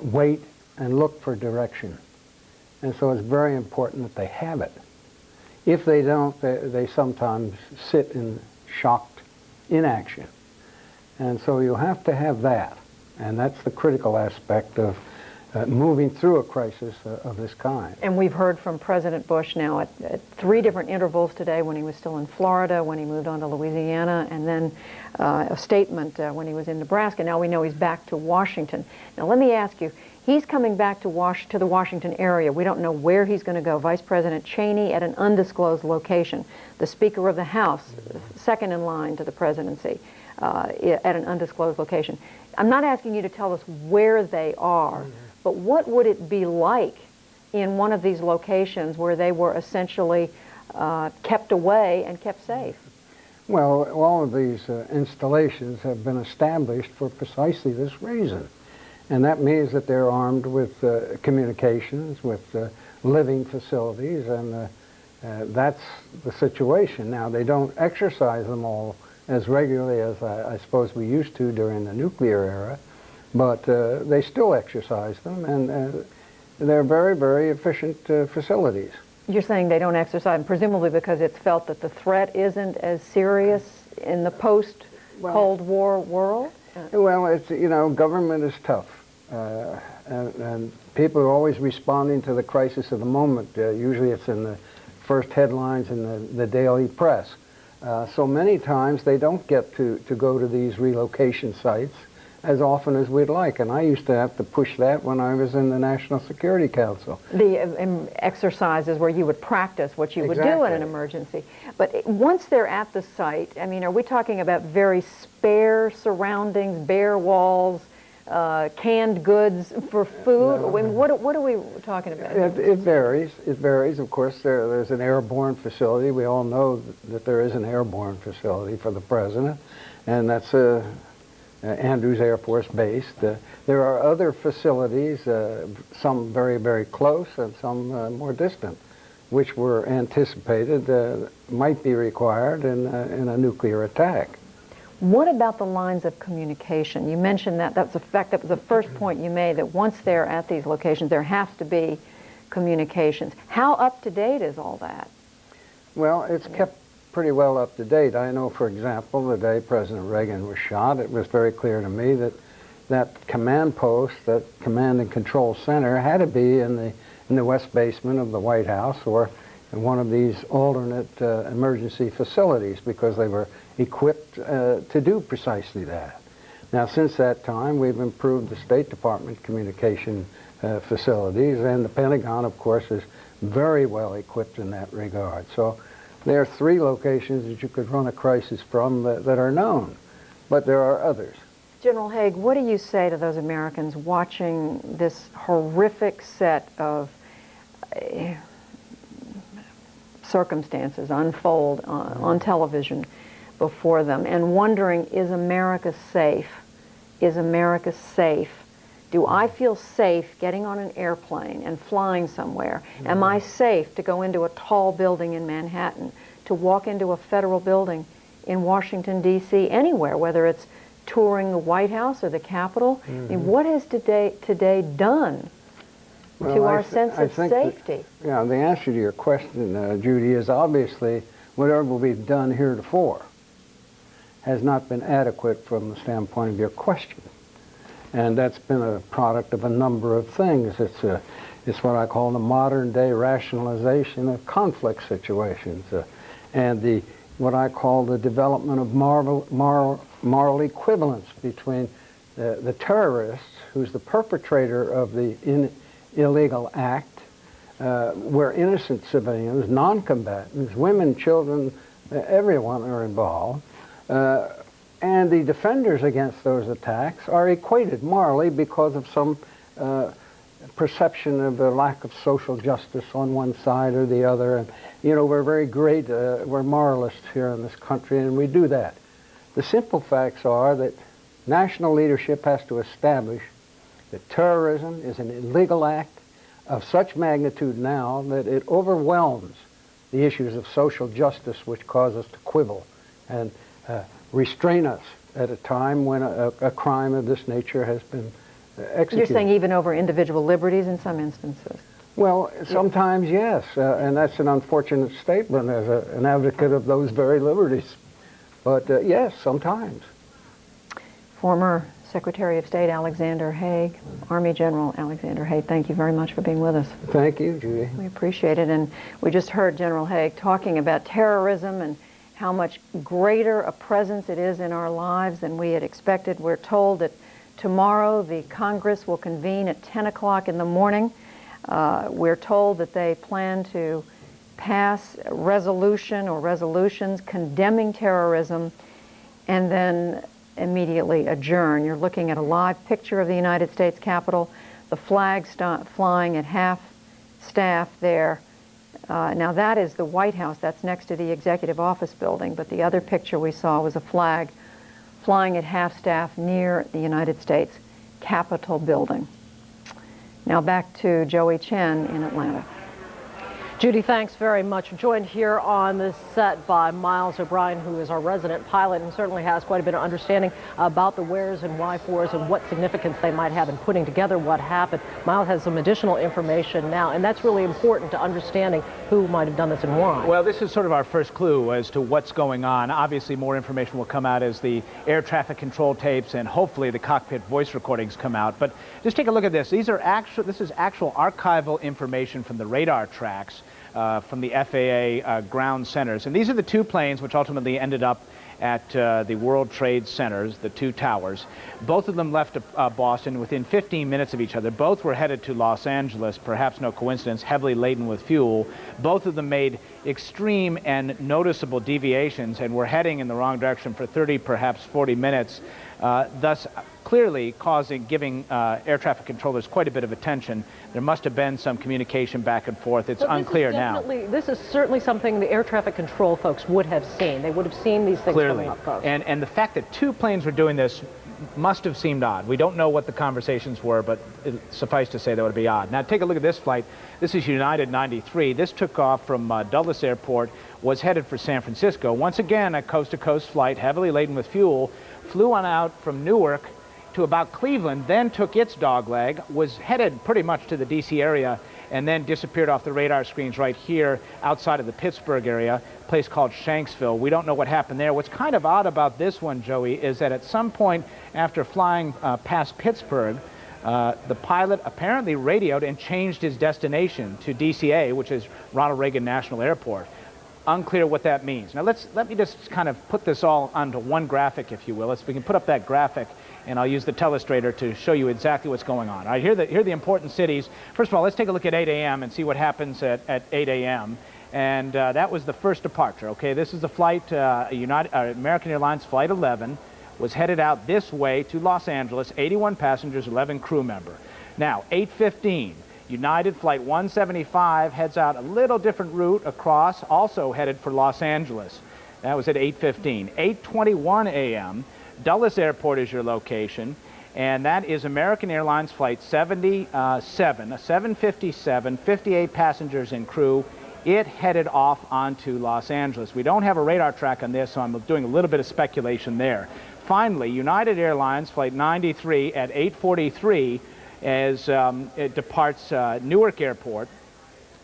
wait and look for direction. And so it's very important that they have it. If they don't, they sometimes sit in shocked inaction. And so you have to have that. And that's the critical aspect of moving through a crisis of this kind. And we've heard from President Bush now at 3 different intervals today, when he was still in Florida, when he moved on to Louisiana, and then a statement when he was in Nebraska. Now we know he's back to Washington. Now let me ask you, he's coming back to the Washington area. We don't know where he's going to go. Vice President Cheney at an undisclosed location. The Speaker of the House, second in line to the presidency, at an undisclosed location. I'm not asking you to tell us where they are, but what would it be like in one of these locations where they were essentially kept away and kept safe? Well, all of these installations have been established for precisely this reason. And that means that they're armed with communications, with living facilities, and that's the situation. Now, they don't exercise them all as regularly as I suppose we used to during the nuclear era, but they still exercise them, and they're very, very efficient facilities. You're saying they don't exercise them, presumably because it's felt that the threat isn't as serious in the post-Cold War world? Well, it's, you know, government is tough, and people are always responding to the crisis of the moment. Usually it's in the first headlines in the daily press. So many times they don't get to go to these relocation sites as often as we'd like, and I used to have to push that when I was in the National Security Council. The exercises where you would practice what you would do in an emergency. But once they're at the site, I mean, are we talking about very spare surroundings, bare walls, canned goods for food? No. I mean, what are we talking about? It varies. It varies. Of course, there's an airborne facility. We all know that there is an airborne facility for the president, and that's Andrews Air Force Base. There are other facilities, some very, very close and some more distant, which were anticipated might be required in a nuclear attack. What about the lines of communication? You mentioned that. That was the first point you made, that once they're at these locations, there has to be communications. How up to date is all that? Well, it's kept pretty well up to date. I know, for example, the day President Reagan was shot, it was very clear to me that that command post, that command and control center, had to be in the west basement of the White House or in one of these alternate emergency facilities, because they were equipped to do precisely that. Now, since that time, we've improved the State Department communication facilities, and the Pentagon, of course, is very well equipped in that regard. So there are 3 locations that you could run a crisis from that are known, but there are others. General Haig, what do you say to those Americans watching this horrific set of circumstances unfold on television before them and wondering, is America safe? Is America safe? Do I feel safe getting on an airplane and flying somewhere? Am I safe to go into a tall building in Manhattan, to walk into a federal building in Washington, D.C., anywhere, whether it's touring the White House or the Capitol? I mean, what has today done to our sense of safety? The answer to your question, Judy, is obviously whatever we've done heretofore has not been adequate from the standpoint of your question. And that's been a product of a number of things. It's what I call the modern day rationalization of conflict situations, and what I call the development of moral equivalence between the terrorist, who's the perpetrator of the illegal act, where innocent civilians, non-combatants, women, children, everyone are involved, And the defenders against those attacks are equated morally because of some perception of the lack of social justice on one side or the other. And, you know, we're very great, we're moralists here in this country, and we do that. The simple facts are that national leadership has to establish that terrorism is an illegal act of such magnitude now that it overwhelms the issues of social justice, which cause us to quibble and restrain us at a time when a crime of this nature has been executed. You're saying even over individual liberties in some instances? Well, sometimes yes, and that's an unfortunate statement as an advocate of those very liberties. But yes, sometimes. Former Secretary of State Alexander Haig, Army General Alexander Haig, thank you very much for being with us. Thank you, Judy. We appreciate it. And we just heard General Haig talking about terrorism and how much greater a presence it is in our lives than we had expected. We're told that tomorrow the Congress will convene at 10 o'clock in the morning. We're told that they plan to pass a resolution or resolutions condemning terrorism and then immediately adjourn. You're looking at a live picture of the United States Capitol, the flag flying at half staff there. Now that is the White House. That's next to the Executive Office building, but the other picture we saw was a flag flying at half staff near the United States Capitol building. Now back to Joey Chen in Atlanta. Judy, thanks very much. Joined here on the set by Miles O'Brien, who is our resident pilot and certainly has quite a bit of understanding about the wheres and why-fors and what significance they might have in putting together what happened. Miles has some additional information now, and that's really important to understanding who might have done this and why. Well, this is sort of our first clue as to what's going on. Obviously, more information will come out as the air traffic control tapes and hopefully the cockpit voice recordings come out. But just take a look at this. This is actual archival information from the radar tracks from the FAA ground centers. And these are the two planes which ultimately ended up at the World Trade Centers, the two towers. Both of them left Boston within 15 minutes of each other. Both were headed to Los Angeles, perhaps no coincidence, heavily laden with fuel. Both of them made extreme and noticeable deviations and were heading in the wrong direction for 30, perhaps 40 minutes, thus clearly giving air traffic controllers quite a bit of attention. There must have been some communication back and forth. It's unclear now. This is certainly something the air traffic control folks would have seen. They would have seen these things coming up close. And the fact that two planes were doing this must have seemed odd. We don't know what the conversations were, but suffice to say that would be odd. Now take a look at this flight. This is United 93. This took off from Dulles Airport, was headed for San Francisco. Once again, a coast-to-coast flight, heavily laden with fuel, flew on out from Newark to about Cleveland, then took its dogleg, was headed pretty much to the D.C. area, and then disappeared off the radar screens right here outside of the Pittsburgh area, a place called Shanksville. We don't know what happened there. What's kind of odd about this one, Joey, is that at some point after flying past Pittsburgh, the pilot apparently radioed and changed his destination to DCA, which is Ronald Reagan National Airport. Unclear what that means. Now let me just kind of put this all onto one graphic, if you will. If we can put up that graphic, and I'll use the telestrator to show you exactly what's going on. All right, here are the important cities. First of all, let's take a look at 8 a.m. and see what happens at 8 a.m. And that was the first departure. Okay, this is the flight, American Airlines Flight 11, was headed out this way to Los Angeles, 81 passengers, 11 crew member. Now, 8:15. United Flight 175 heads out a little different route across, also headed for Los Angeles. That was at 8:15. 8:21 a.m., Dulles Airport is your location, and that is American Airlines Flight 77, a 757, 58 passengers and crew. It headed off onto Los Angeles. We don't have a radar track on this, so I'm doing a little bit of speculation there. Finally, United Airlines Flight 93 at 8:43 as it departs Newark Airport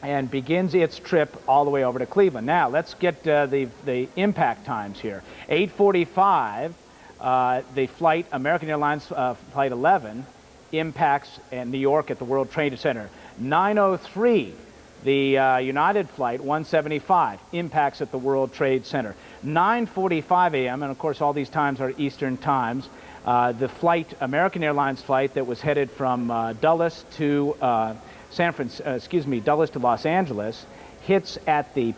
and begins its trip all the way over to Cleveland. Now, let's get the impact times here. 8:45, the flight, American Airlines Flight 11, impacts in New York at the World Trade Center. 9:03, the United Flight 175 impacts at the World Trade Center. 9:45 a.m., and of course all these times are Eastern times, the flight, American Airlines flight that was headed from Dulles to Dulles to Los Angeles, hits at the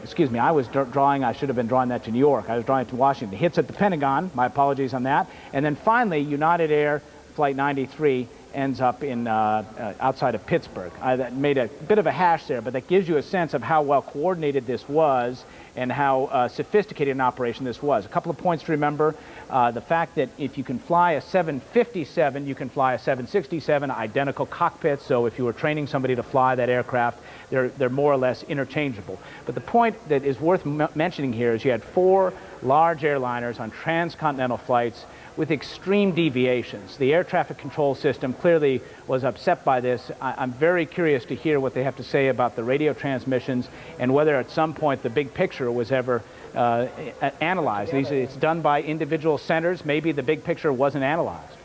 excuse me, I was drawing, I should have been drawing that to New York. I was drawing it to Washington. Hits at the Pentagon, my apologies on that. And then finally, United Air Flight 93 ends up in outside of Pittsburgh. That made a bit of a hash there, but that gives you a sense of how well coordinated this was and how sophisticated an operation this was. A couple of points to remember. The fact that if you can fly a 757, you can fly a 767, identical cockpits, so if you were training somebody to fly that aircraft, they're more or less interchangeable. But the point that is worth mentioning here is you had 4 large airliners on transcontinental flights with extreme deviations. The air traffic control system clearly was upset by this. I'm very curious to hear what they have to say about the radio transmissions and whether at some point the big picture was ever analyzed. It's done by individual centers. Maybe the big picture wasn't analyzed.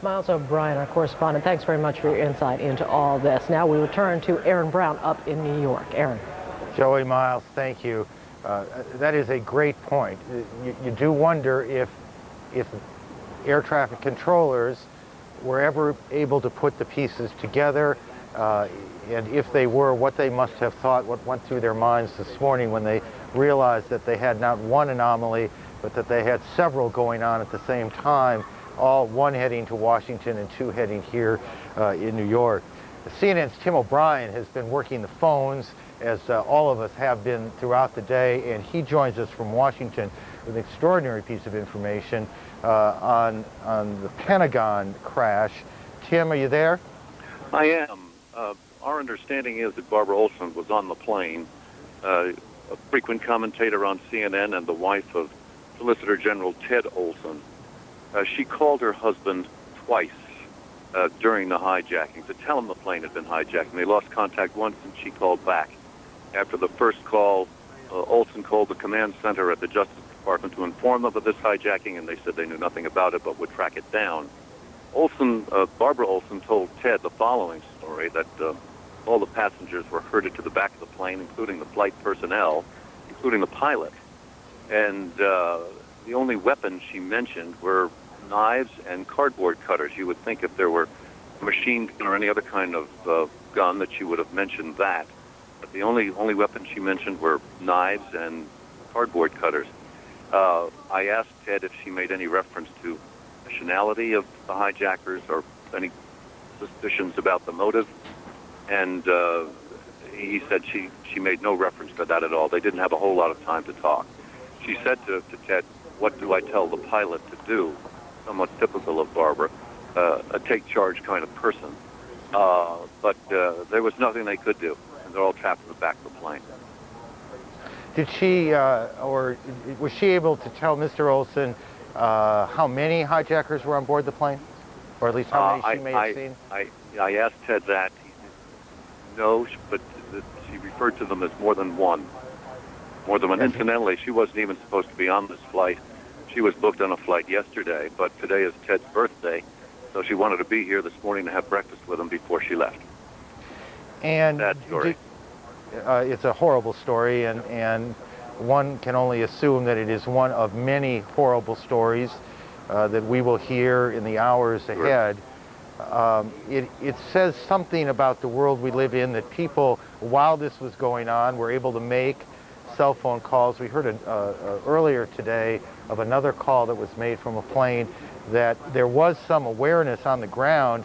Miles O'Brien, our correspondent, thanks very much for your insight into all this. Now we return to Aaron Brown up in New York. Aaron. Joey, Miles, thank you. That is a great point. You do wonder if air traffic controllers were ever able to put the pieces together, and if they were, what they must have thought, what went through their minds this morning when they realized that they had not one anomaly, but that they had several going on at the same time, all one heading to Washington and 2 heading here in New York. CNN's Tim O'Brien has been working the phones, as all of us have been throughout the day, and he joins us from Washington with an extraordinary piece of information on the Pentagon crash. Tim, are you there? I am. Our understanding is that Barbara Olson was on the plane, a frequent commentator on CNN and the wife of Solicitor General Ted Olson. She called her husband twice during the hijacking to tell him the plane had been hijacked. And they lost contact once, and she called back. After the first call, Olson called the command center at the Justice Department to inform them of this hijacking, and they said they knew nothing about it but would track it down. Barbara Olson told Ted the following story, that all the passengers were herded to the back of the plane, including the flight personnel, including the pilot. And the only weapons she mentioned were knives and cardboard cutters. You would think if there were a machine gun or any other kind of gun that she would have mentioned that. But the only weapons she mentioned were knives and cardboard cutters. I asked Ted if she made any reference to nationality of the hijackers or any suspicions about the motive, and he said she made no reference to that at all. They didn't have a whole lot of time to talk. She said to Ted, "What do I tell the pilot to do?" Somewhat typical of Barbara, a take charge kind of person. But there was nothing they could do, and they're all trapped in the back of the plane. Did she, or was she able to tell Mr. Olson how many hijackers were on board the plane? Or at least how many she may have seen? I asked Ted that. No, but she referred to them as more than one. More than one. Incidentally, she wasn't even supposed to be on this flight. She was booked on a flight yesterday, but today is Ted's birthday, so she wanted to be here this morning to have breakfast with him before she left. And sad story. It's a horrible story, and one can only assume that it is one of many horrible stories that we will hear in the hours ahead. It says something about the world we live in, that people, while this was going on, were able to make cell phone calls. We heard earlier today of another call that was made from a plane, that there was some awareness on the ground,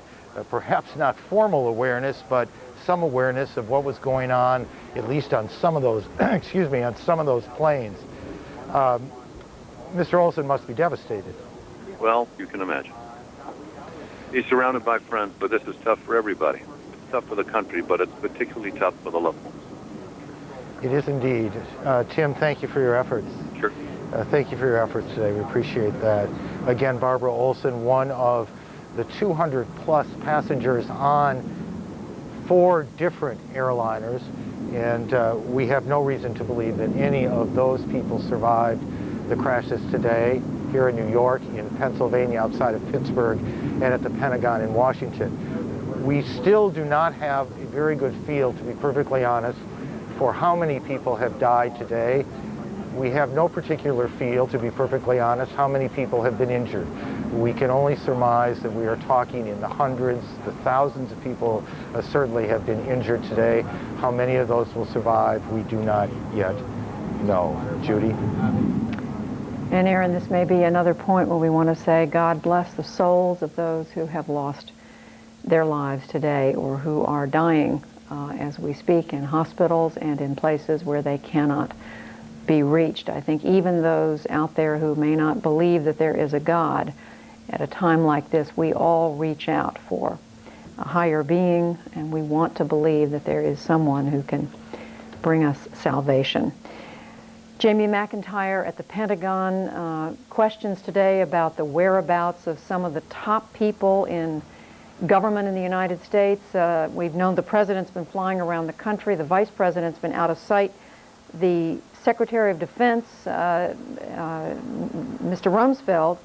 perhaps not formal awareness, but some awareness of what was going on, at least on some of those, excuse me, on some of those planes. Mr. Olson must be devastated. Well, you can imagine. He's surrounded by friends, but this is tough for everybody. It's tough for the country, but it's particularly tough for the loved ones. It is indeed. Tim, thank you for your efforts. Sure. Thank you for your efforts today. We appreciate that. Again, Barbara Olson, one of the 200 plus passengers on 4 different airliners, and we have no reason to believe that any of those people survived the crashes today here in New York, in Pennsylvania, outside of Pittsburgh, and at the Pentagon in Washington. We still do not have a very good feel, to be perfectly honest, for how many people have died today. We have no particular feel, to be perfectly honest, how many people have been injured. We can only surmise that we are talking in the hundreds, the thousands of people certainly have been injured today. How many of those will survive, we do not yet No. Judy? And Aaron, this may be another point where we want to say, God bless the souls of those who have lost their lives today or who are dying as we speak in hospitals and in places where they cannot be reached. I think even those out there who may not believe that there is a God, at a time like this, we all reach out for a higher being, and we want to believe that there is someone who can bring us salvation. Jamie McIntyre at the Pentagon, questions today about the whereabouts of some of the top people in government in the United States. We've known the president's been flying around the country. The vice president's been out of sight. The Secretary of Defense, Mr. Rumsfeld,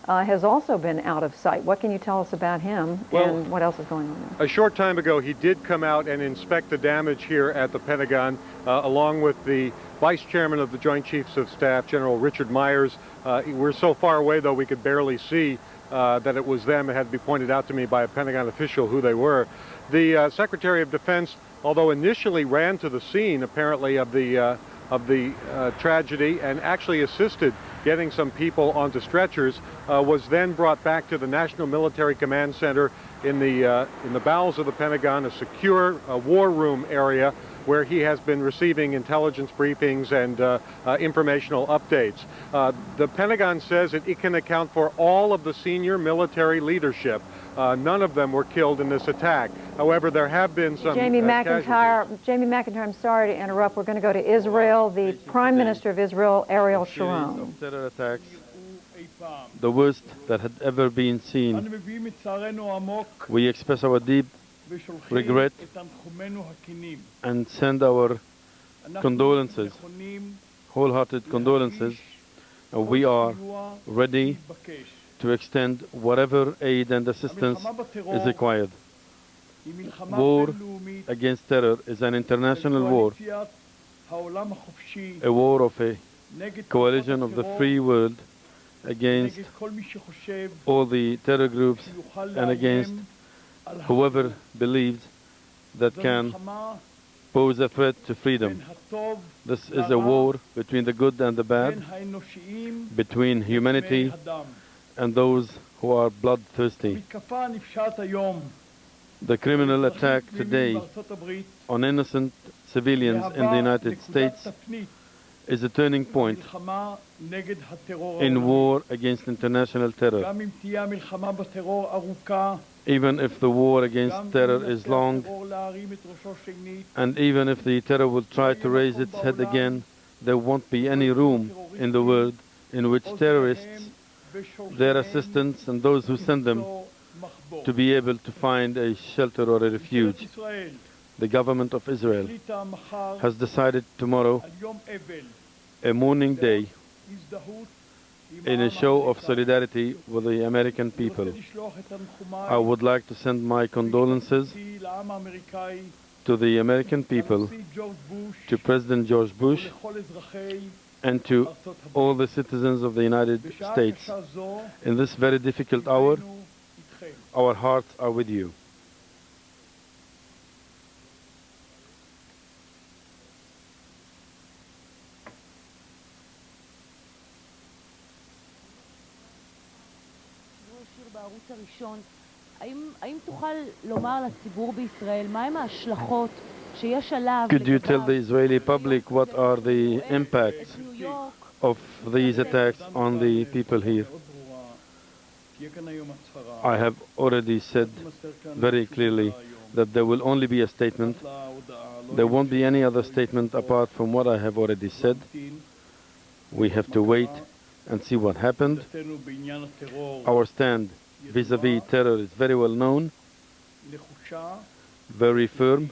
has also been out of sight. What can you tell us about him, and what else is going on there? A short time ago, he did come out and inspect the damage here at the Pentagon, along with the Vice Chairman of the Joint Chiefs of Staff, General Richard Myers. We're so far away, though, we could barely see that it was them. It had to be pointed out to me by a Pentagon official who they were. The Secretary of Defense, although initially ran to the scene, apparently, of the tragedy and actually assisted getting some people onto stretchers, was then brought back to the National Military Command Center in the bowels of the Pentagon, a secure war room area where he has been receiving intelligence briefings and informational updates. The Pentagon says that it can account for all of the senior military leadership. None of them were killed in this attack. However, there have been some Jamie McIntyre, I'm sorry to interrupt. We're going to go to Israel. The Prime Minister of Israel, Ariel Sharon. Terror attacks, the worst that had ever been seen. We express our deep regret and send our condolences, wholehearted condolences. We are ready to extend whatever aid and assistance is required. War against terror is an international war, a war of a coalition of the free world against all the terror groups and against whoever believes that can pose a threat to freedom. This is a war between the good and the bad, between humanity and those who are bloodthirsty. The criminal attack today on innocent civilians in the United States is a turning point in war against international terror. Even if the war against terror is long, and even if the terror will try to raise its head again, there won't be any room in the world in which terrorists, their assistants, and those who send them to be able to find a shelter or a refuge. The government of Israel has decided tomorrow, a mourning day, in a show of solidarity with the American people. I would like to send my condolences to the American people, to President George Bush, and to all the citizens of the United States. In this very difficult hour, our hearts are with you. Could you tell the Israeli public what are the impacts of these attacks on the people here? I have already said very clearly that there will only be a statement. There won't be any other statement apart from what I have already said. We have to wait and see what happened. Our stand vis-à-vis terror is very well known, very firm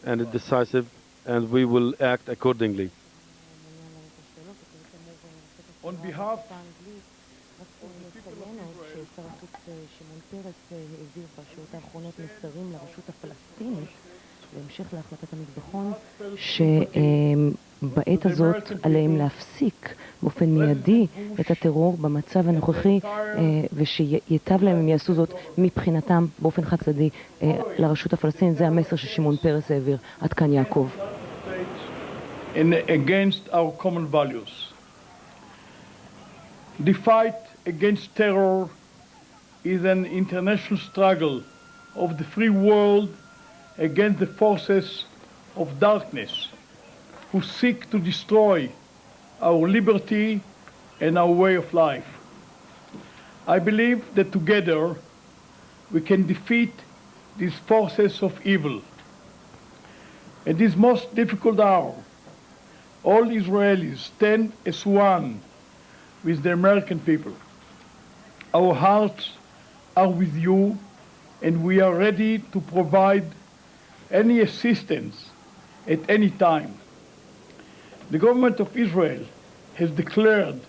and decisive, and we will act accordingly. On behalf בהמשך להחלטת המטבחון שבעת הזאת עליהם להפסיק באופן מיידי את הטרור במצב הנוכחי ושיטב להם אם יעשו זאת מבחינתם באופן חד צדדי לרשות הפלסטינית. זה המסר ששמעון פרס העביר. עד כאן יעקב. and against our common values. The fight against terror is an international struggle of the free world against the forces of darkness who seek to destroy our liberty and our way of life. I believe that together we can defeat these forces of evil. At this most difficult hour, all Israelis stand as one with the American people. Our hearts are with you, and we are ready to provide any assistance at any time. The government of Israel has declared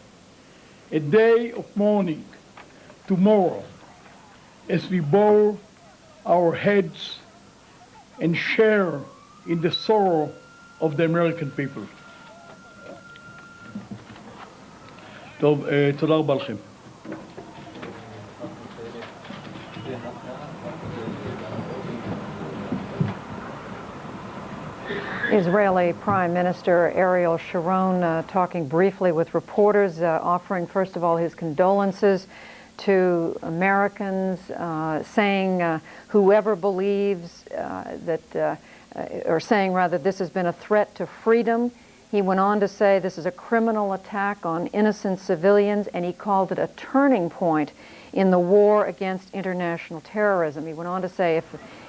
a day of mourning tomorrow as we bow our heads and share in the sorrow of the American people. טוב, תודה רבה לכם. Israeli Prime Minister Ariel Sharon talking briefly with reporters, offering first of all his condolences to Americans, saying whoever believes or saying rather this has been a threat to freedom. He went on to say this is a criminal attack on innocent civilians, and he called it a turning point in the war against international terrorism. He went on to say,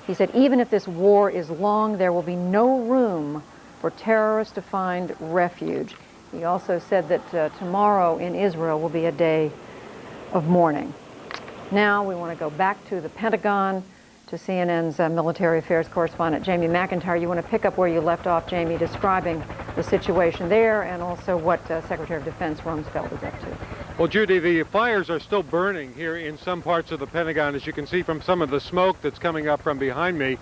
he said, even if this war is long, there will be no room for terrorists to find refuge. He also said that tomorrow in Israel will be a day of mourning. Now we want to go back to the Pentagon, to CNN's military affairs correspondent, Jamie McIntyre. You want to pick up where you left off, Jamie, describing the situation there and also what Secretary of Defense Rumsfeld is up to. Well, Judy, the fires are still burning here in some parts of the Pentagon, as you can see from some of the smoke that's coming up from behind me.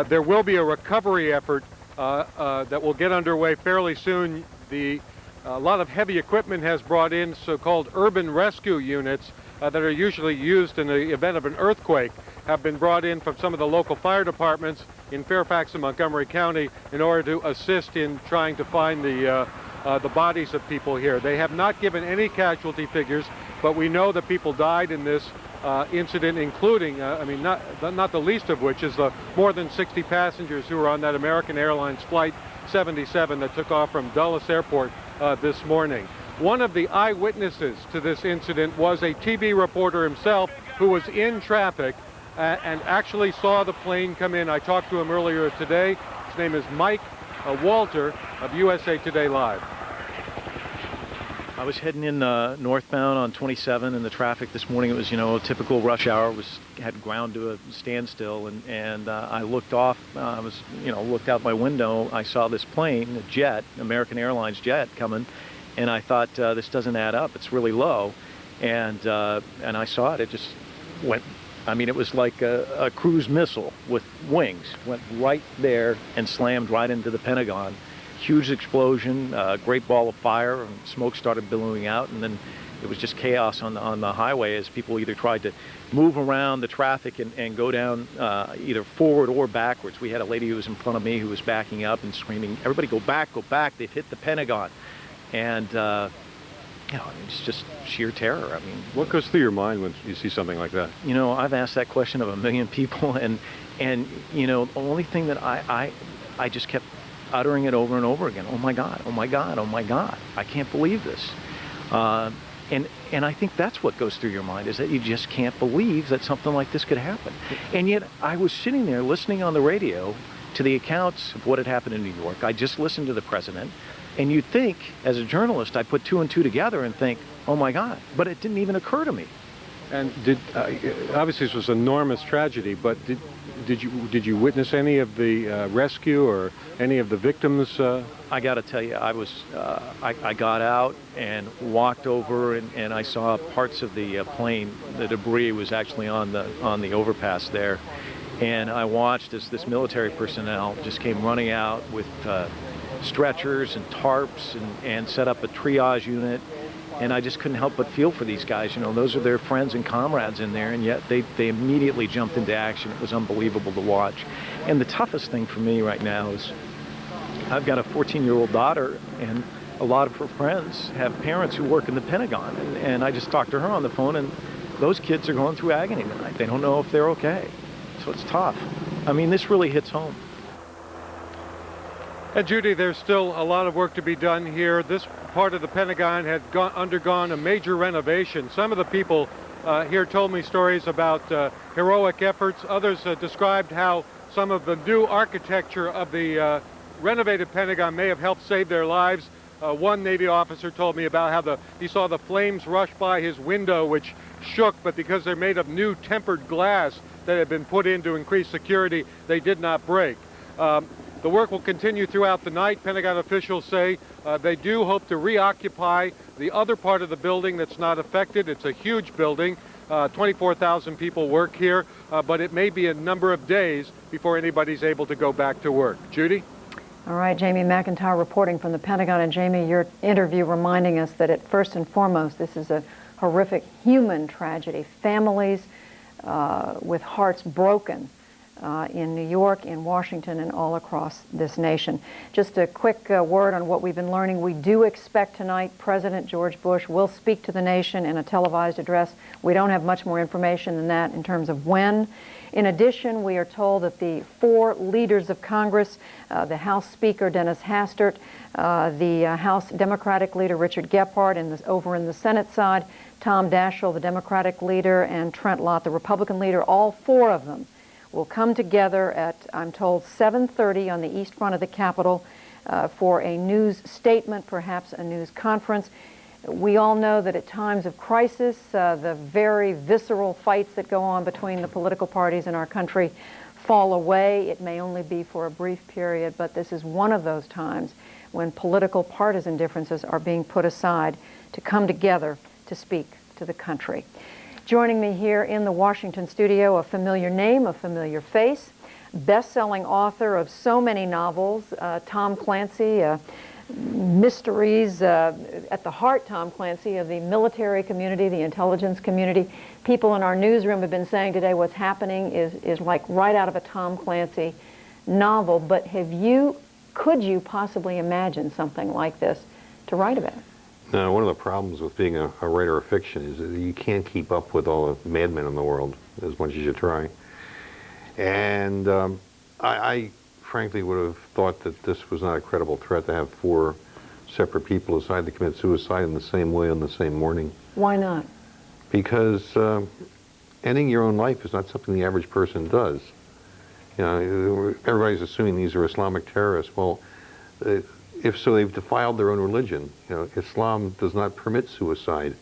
There will be a recovery effort that will get underway fairly soon. A lot of heavy equipment has brought in so-called urban rescue units that are usually used in the event of an earthquake, have been brought in from some of the local fire departments in Fairfax and Montgomery County in order to assist in trying to find the bodies of people here. They have not given any casualty figures, but we know that people died in this incident, including, not the least of which is the more than 60 passengers who were on that American Airlines Flight 77 that took off from Dulles Airport this morning. One of the eyewitnesses to this incident was a TV reporter himself who was in traffic and actually saw the plane come in. I talked to him earlier today. His name is Mike Walter of USA Today Live. I was heading in northbound on 27 in the traffic this morning. It was, a typical rush hour. Had ground to a standstill, and I looked off. I was, looked out my window. I saw this plane, a jet, American Airlines jet, coming, and I thought this doesn't add up. It's really low, and I saw it. It just went. It was like a cruise missile with wings. Went right there and slammed right into the Pentagon. Huge explosion, great ball of fire, and smoke started billowing out, and then it was just chaos on the highway as people either tried to move around the traffic and go down either forward or backwards. We had a lady who was in front of me who was backing up and screaming, "Everybody go back, they've hit the Pentagon." And it's just sheer terror. What goes through your mind when you see something like that? I've asked that question of a million people, and the only thing that I just kept uttering it over and over again. Oh my God, oh my God, oh my God. I can't believe this. And I think that's what goes through your mind, is that you just can't believe that something like this could happen. And yet I was sitting there listening on the radio to the accounts of what had happened in New York. I just listened to the president. And you'd think, as a journalist, I put two and two together and think, oh my God, but it didn't even occur to me. And obviously this was an enormous tragedy, but did you witness any of the rescue or any of the victims? I got to tell you, I got out and walked over, and I saw parts of the plane. The debris was actually on the overpass there, and I watched as this military personnel just came running out with stretchers and tarps and set up a triage unit. And I just couldn't help but feel for these guys. Those are their friends and comrades in there, and yet they immediately jumped into action. It was unbelievable to watch. And the toughest thing for me right now is I've got a 14-year-old daughter, and a lot of her friends have parents who work in the Pentagon, and I just talked to her on the phone, and those kids are going through agony tonight. They don't know if they're okay. So it's tough. I mean, this really hits home. And Judy, there's still a lot of work to be done here. This part of the Pentagon had undergone a major renovation. Some of the people here told me stories about heroic efforts. Others described how some of the new architecture of the renovated Pentagon may have helped save their lives. One Navy officer told me about how he saw the flames rush by his window, which shook, but because they're made of new tempered glass that had been put in to increase security, they did not break. The work will continue throughout the night. Pentagon officials say they do hope to reoccupy the other part of the building that's not affected. It's a huge building. 24,000 people work here, but it may be a number of days before anybody's able to go back to work. Judy? All right, Jamie McIntyre reporting from the Pentagon. And Jamie, your interview reminding us that first and foremost, this is a horrific human tragedy. Families with hearts broken in New York, in Washington, and all across this nation. Just a quick word on what we've been learning. We do expect tonight President George Bush will speak to the nation in a televised address. We don't have much more information than that in terms of when. In addition, we are told that the 4 leaders of Congress, the House Speaker Dennis Hastert, the House Democratic leader Richard Gephardt, over in the Senate side, Tom Daschle, the Democratic leader, and Trent Lott, the Republican leader, all 4 of them will come together at, I'm told, 7:30 on the east front of the Capitol for a news statement, perhaps a news conference. We all know that at times of crisis, the very visceral fights that go on between the political parties in our country fall away. It may only be for a brief period, but this is one of those times when political partisan differences are being put aside to come together to speak to the country. Joining me here in the Washington studio, a familiar name, a familiar face, best-selling author of so many novels, Tom Clancy, mysteries at the heart, Tom Clancy, of the military community, the intelligence community. People in our newsroom have been saying today what's happening is like right out of a Tom Clancy novel, but could you possibly imagine something like this to write about? No, one of the problems with being a writer of fiction is that you can't keep up with all the madmen in the world as much as you try. And I frankly would have thought that this was not a credible threat to have 4 separate people decide to commit suicide in the same way on the same morning. Why not? Because ending your own life is not something the average person does. You know, everybody's assuming these are Islamic terrorists. Well, if so, they've defiled their own religion. You know, Islam does not permit suicide.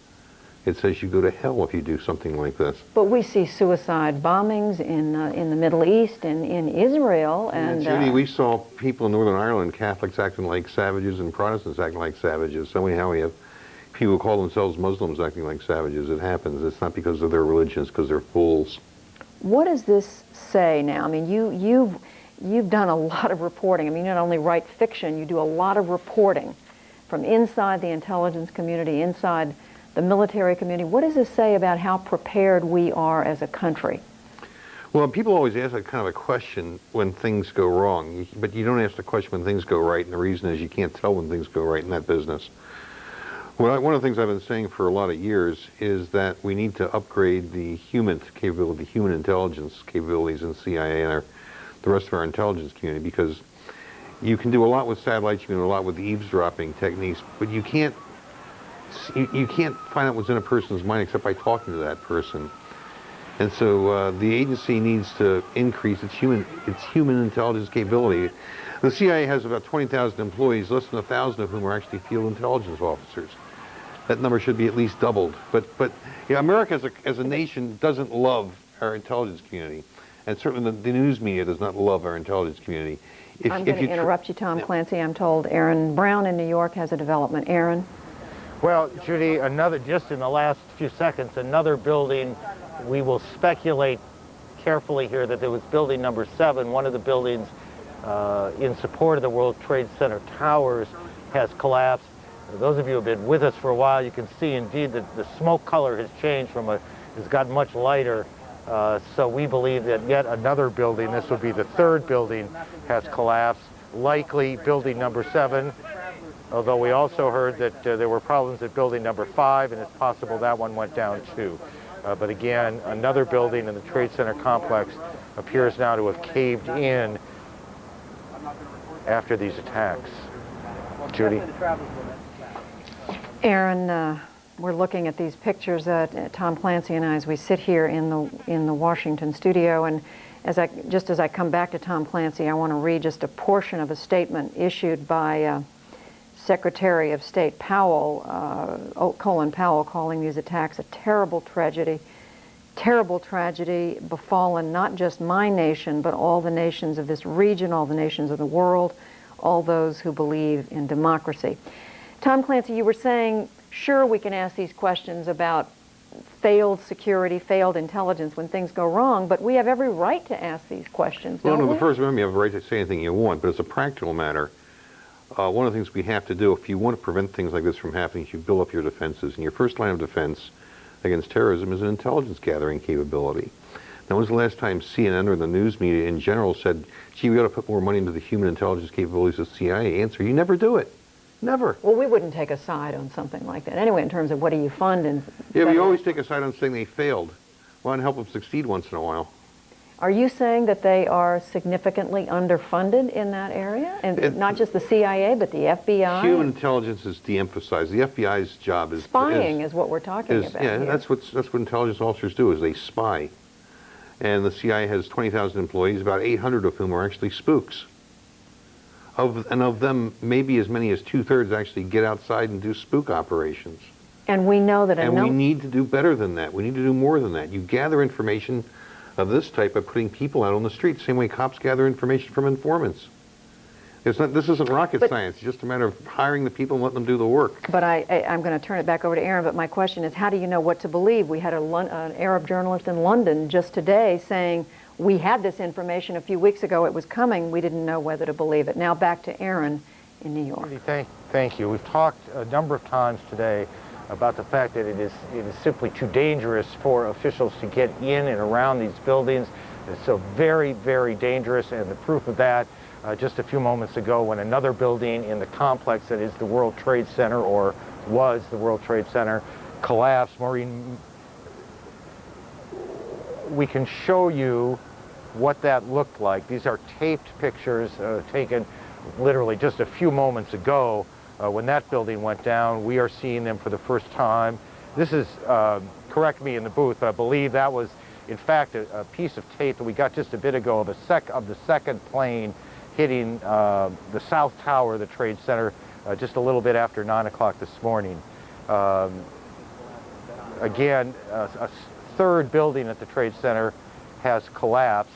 It says you go to hell if you do something like this. But we see suicide bombings in the Middle East and in Israel. And Judy, we saw people in Northern Ireland, Catholics acting like savages and Protestants acting like savages. So anyhow, we have people who call themselves Muslims acting like savages. It happens. It's not because of their religion. It's because they're fools. What does this say now? I mean, you've done a lot of reporting. I mean, you not only write fiction, you do a lot of reporting from inside the intelligence community, inside the military community. What does this say about how prepared we are as a country? Well, people always ask that kind of a question when things go wrong, but you don't ask the question when things go right, and the reason is you can't tell when things go right in that business. Well, one of the things I've been saying for a lot of years is that we need to upgrade the human capability, human intelligence capabilities in CIA and the rest of our intelligence community, because you can do a lot with satellites, you can do a lot with eavesdropping techniques, but you can't find out what's in a person's mind except by talking to that person. And so the agency needs to increase its human intelligence capability. The CIA has about 20,000 employees, less than 1,000 of whom are actually field intelligence officers. That number should be at least doubled. But you know, America as a nation doesn't love our intelligence community. And certainly the news media does not love our intelligence community. I'm going to interrupt you, Tom Clancy. I'm told Aaron Brown in New York has a development. Aaron? Well, Judy, just in the last few seconds, another building, we will speculate carefully here that there was building number 7, one of the buildings in support of the World Trade Center towers has collapsed. Those of you who have been with us for a while, you can see indeed that the smoke color has changed has gotten much lighter. So we believe that yet another building, this would be the 3rd building, has collapsed. likely building number 7, although we also heard that there were problems at building number 5, and it's possible that one went down too. But again, another building in the Trade Center complex appears now to have caved in after these attacks. Judy? Aaron, we're looking at these pictures, Tom Clancy and I, as we sit here in the Washington studio, and as I come back to Tom Clancy, I want to read just a portion of a statement issued by Secretary of State Powell, Colin Powell, calling these attacks a terrible tragedy befallen not just my nation, but all the nations of this region, all the nations of the world, all those who believe in democracy. Tom Clancy, you were saying, sure, we can ask these questions about failed security, failed intelligence when things go wrong, but we have every right to ask these questions, don't we? Well, no, the First Amendment, you have a right to say anything you want, but as a practical matter, one of the things we have to do, if you want to prevent things like this from happening, is you build up your defenses. And your first line of defense against terrorism is an intelligence gathering capability. Now, when was the last time CNN or the news media in general said, gee, we ought to put more money into the human intelligence capabilities of the CIA? Answer, you never do it. Never. Well, we wouldn't take a side on something like that. Anyway, in terms of what do you fund and... Yeah, but you always take a side on saying they failed. Why not help them succeed once in a while? Are you saying that they are significantly underfunded in that area? And not just the CIA, but the FBI? Human intelligence is de-emphasized. The FBI's job is... Spying is what we're talking about Yeah, here. that's what intelligence officers do, is they spy. And the CIA has 20,000 employees, about 800 of whom are actually spooks. And of them, maybe as many as 2/3 actually get outside and do spook operations. And we know that... And we need to do better than that. We need to do more than that. You gather information of this type by putting people out on the street, same way cops gather information from informants. This isn't rocket science. It's just a matter of hiring the people and letting them do the work. But I'm going to turn it back over to Aaron, but my question is, how do you know what to believe? We had an Arab journalist in London just today saying, we had this information a few weeks ago, it was coming, we didn't know whether to believe it. Now back to Aaron in New York. Thank you. We've talked a number of times today about the fact that it is simply too dangerous for officials to get in and around these buildings. It's so very, very dangerous, and the proof of that just a few moments ago when another building in the complex that is the World Trade Center, or was the World Trade Center, collapsed. Maureen, we can show you what that looked like. These are taped pictures taken literally just a few moments ago when that building went down. We are seeing them for the first time. This is, correct me in the booth, but I believe that was in fact a piece of tape that we got just a bit ago of the second plane hitting the South Tower of the Trade Center just a little bit after 9 o'clock this morning. Again, a third building at the Trade Center has collapsed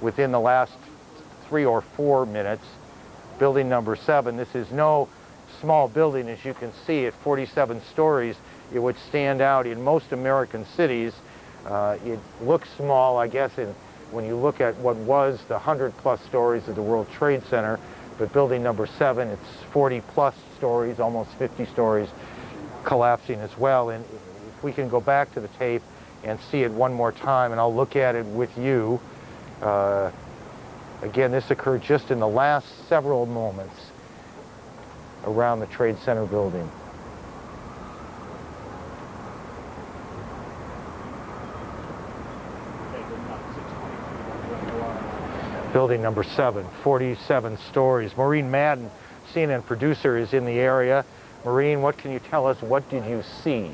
within the last 3 or 4 minutes. Building number 7, this is no small building, as you can see, at 47 stories. It would stand out in most American cities. It looks small, I guess, when you look at what was the 100+ stories of the World Trade Center, but building number 7, it's 40+ stories, almost 50 stories, collapsing as well. And if we can go back to the tape and see it one more time, and I'll look at it with you. Again, this occurred just in the last several moments around the Trade Center building. Building number 7, 47 stories. Maureen Madden, CNN producer, is in the area. Maureen, what can you tell us? What did you see?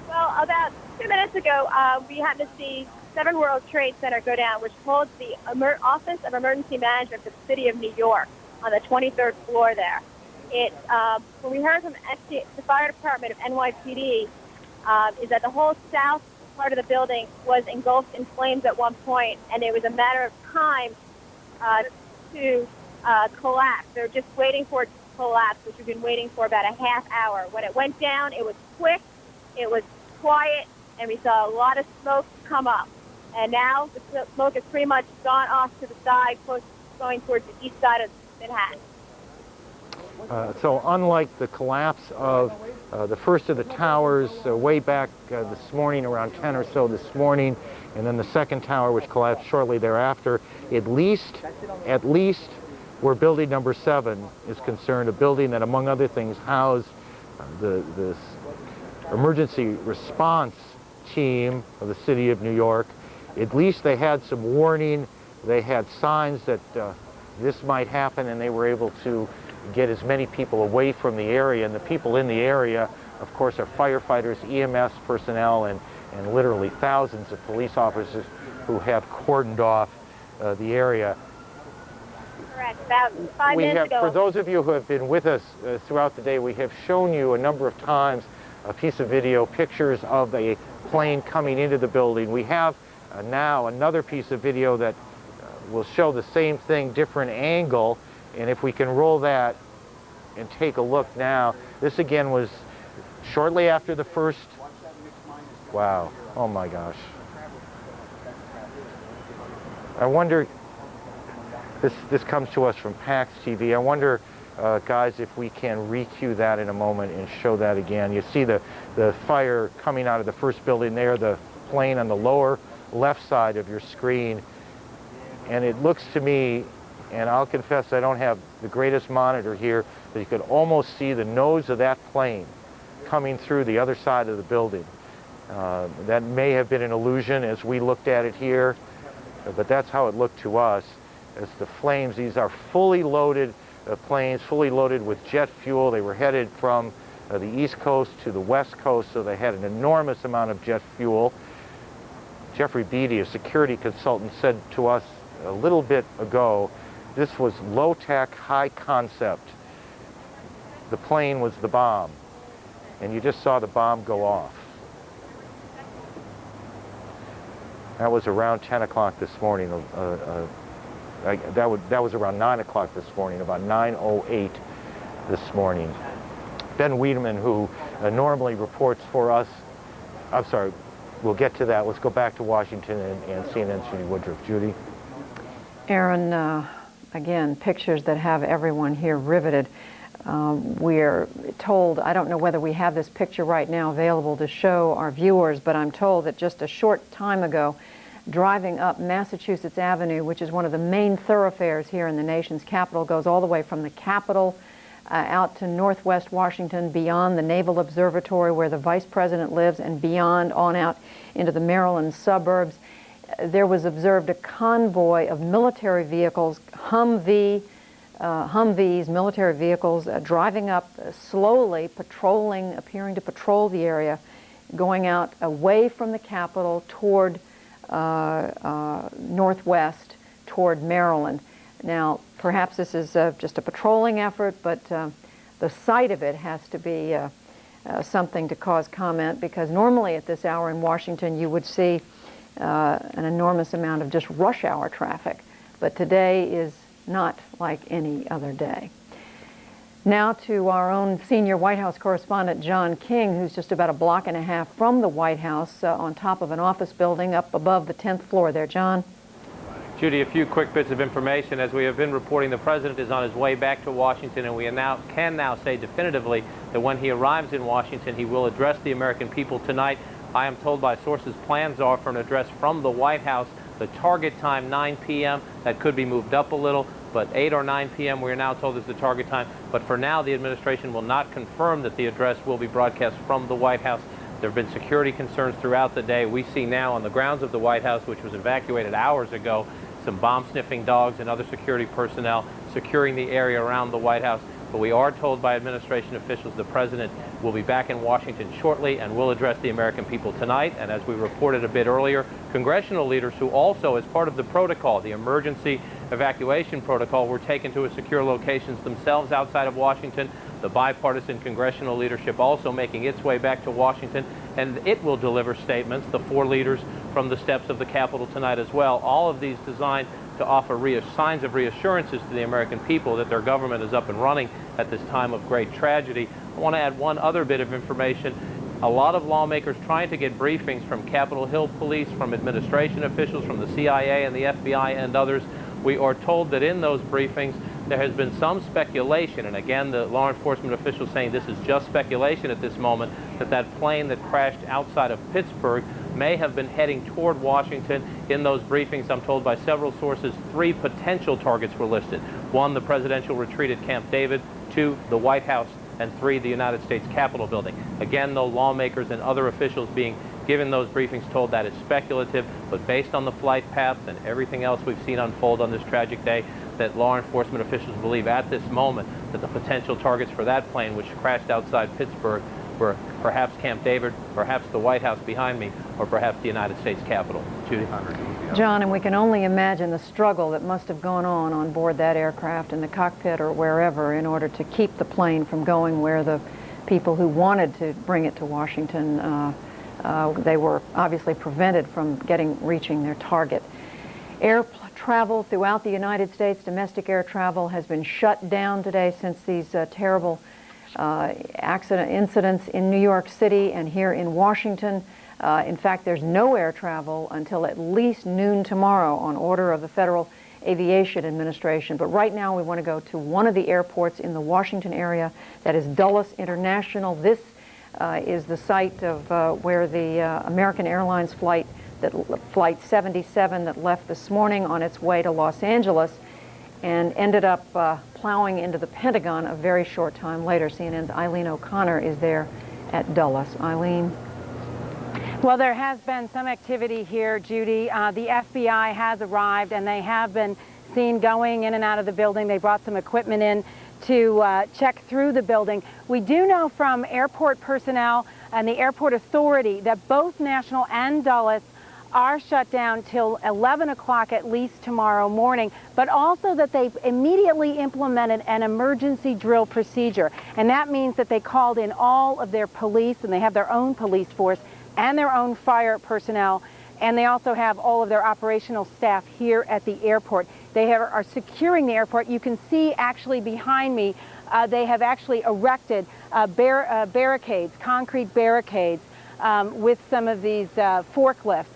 Well, about 2 minutes ago, we happened to see 7 World Trade Center go down, which holds the Office of Emergency Management for the City of New York on the 23rd floor there. What we heard from the fire department of NYPD is that the whole south part of the building was engulfed in flames at one point, and it was a matter of time to collapse. They're just waiting for it to collapse, which we've been waiting for about a half hour. When it went down, it was quick, it was quiet, and we saw a lot of smoke come up. And now the smoke has pretty much gone off to the side, going towards the east side of Manhattan. So unlike the collapse of the first of the towers way back this morning, around 10 or so this morning, and then the second tower, which collapsed shortly thereafter, at least where building number 7 is concerned, a building that, among other things, housed the emergency response team of the city of New York, at least they had some warning, they had signs that this might happen, and they were able to get as many people away from the area. And the people in the area, of course, are firefighters, EMS personnel, and literally thousands of police officers who have cordoned off the area. Correct. About 5 minutes ago. For those of you who have been with us throughout the day, we have shown you a number of times a piece of video, pictures of a plane coming into the building. We have now another piece of video that will show the same thing, different angle, and if we can roll that and take a look now, this again was shortly after the first. Wow, oh my gosh. I wonder, this comes to us from PAX TV. I wonder, guys, if we can re-cue that in a moment and show that again. You see the fire coming out of the first building there, the plane on the lower left side of your screen. And it looks to me, and I'll confess I don't have the greatest monitor here, but you could almost see the nose of that plane coming through the other side of the building. That may have been an illusion as we looked at it here, but that's how it looked to us. As the flames, these are fully loaded planes, fully loaded with jet fuel. They were headed from the East Coast to the West Coast, so they had an enormous amount of jet fuel. Jeffrey Beatty, a security consultant, said to us a little bit ago, this was low-tech, high-concept. The plane was the bomb, and you just saw the bomb go off. That was around 10 o'clock this morning. That was around 9 o'clock this morning, about 9:08 this morning. Ben Wiedemann, who normally reports for us, I'm sorry, we'll get to that. Let's go back to Washington and CNN's Judy Woodruff. Judy? Aaron, again, pictures that have everyone here riveted. We're told, I don't know whether we have this picture right now available to show our viewers, but I'm told that just a short time ago, driving up Massachusetts Avenue, which is one of the main thoroughfares here in the nation's capital, goes all the way from the Capitol out to northwest Washington, beyond the Naval Observatory where the Vice President lives, and beyond on out into the Maryland suburbs. There was observed a convoy of military vehicles, Humvees, military vehicles, driving up slowly, patrolling, appearing to patrol the area, going out away from the Capitol toward northwest, toward Maryland. Now, perhaps this is just a patrolling effort, but the sight of it has to be something to cause comment, because normally at this hour in Washington you would see an enormous amount of just rush hour traffic, but today is not like any other day. Now to our own senior White House correspondent, John King, who's just about a block and a half from the White House on top of an office building up above the 10th floor there. John? Judy, a few quick bits of information. As we have been reporting, the President is on his way back to Washington, and we can now say definitively that when he arrives in Washington, he will address the American people tonight. I am told by sources plans are for an address from the White House. The target time, 9 p.m. That could be moved up a little, but 8 or 9 p.m. we are now told is the target time. But for now, the administration will not confirm that the address will be broadcast from the White House. There have been security concerns throughout the day. We see now on the grounds of the White House, which was evacuated hours ago, some bomb-sniffing dogs and other security personnel securing the area around the White House. But we are told by administration officials the President will be back in Washington shortly and will address the American people tonight. And as we reported a bit earlier, congressional leaders who also, as part of the protocol, the emergency evacuation protocol, were taken to secure locations themselves outside of Washington. The bipartisan congressional leadership also making its way back to Washington, and it will deliver statements, the 4 leaders from the steps of the Capitol tonight as well. All of these designed to offer signs of reassurances to the American people that their government is up and running at this time of great tragedy. I want to add one other bit of information. A lot of lawmakers trying to get briefings from Capitol Hill police, from administration officials, from the CIA and the FBI and others. We are told that in those briefings, There has been some speculation, and again, the law enforcement officials saying this is just speculation at this moment, that that plane that crashed outside of Pittsburgh may have been heading toward Washington. In those briefings, I'm told by several sources, 3 potential targets were listed. 1, the presidential retreat at Camp David, 2, the White House, and 3, the United States Capitol building. Again, though, lawmakers and other officials being given those briefings told that is speculative, but based on the flight paths and everything else we've seen unfold on this tragic day, that law enforcement officials believe at this moment that the potential targets for that plane, which crashed outside Pittsburgh, were perhaps Camp David, perhaps the White House behind me, or perhaps the United States Capitol. Judy? John, and we can only imagine the struggle that must have gone on board that aircraft in the cockpit or wherever in order to keep the plane from going where the people who wanted to bring it to Washington, they were obviously prevented from reaching their target. Air travel throughout the United States, domestic air travel, has been shut down today since these terrible accident incidents in New York City and here in Washington. In fact, there's no air travel until at least noon tomorrow on order of the Federal Aviation Administration. But right now we want to go to one of the airports in the Washington area, that is Dulles International. This is the site of where the American Airlines Flight 77 that left this morning on its way to Los Angeles and ended up plowing into the Pentagon a very short time later. CNN's Eileen O'Connor is there at Dulles. Eileen? Well, there has been some activity here, Judy. The FBI has arrived, and they have been seen going in and out of the building. They brought some equipment in to check through the building. We do know from airport personnel and the airport authority that both National and Dulles are shut down till 11 o'clock at least tomorrow morning, but also that they immediately implemented an emergency drill procedure. And that means that they called in all of their police, and they have their own police force and their own fire personnel, and they also have all of their operational staff here at the airport. They are securing the airport. You can see actually behind me, they have actually erected barricades, concrete barricades, with some of these forklifts.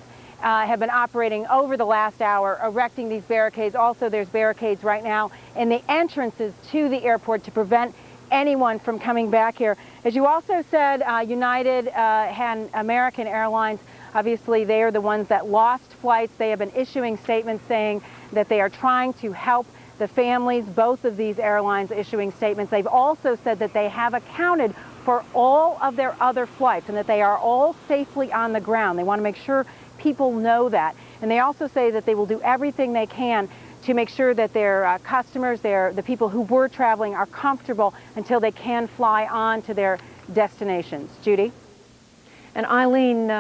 Have been operating over the last hour, erecting these barricades. Also, there's barricades right now in the entrances to the airport to prevent anyone from coming back here. As you also said, United and American Airlines, obviously they are the ones that lost flights. They have been issuing statements saying that they are trying to help the families, both of these airlines issuing statements. They've also said that they have accounted for all of their other flights and that they are all safely on the ground. They want to make sure people know that. And they also say that they will do everything they can to make sure that their customers, the people who were traveling, are comfortable until they can fly on to their destinations. Judy? And Eileen,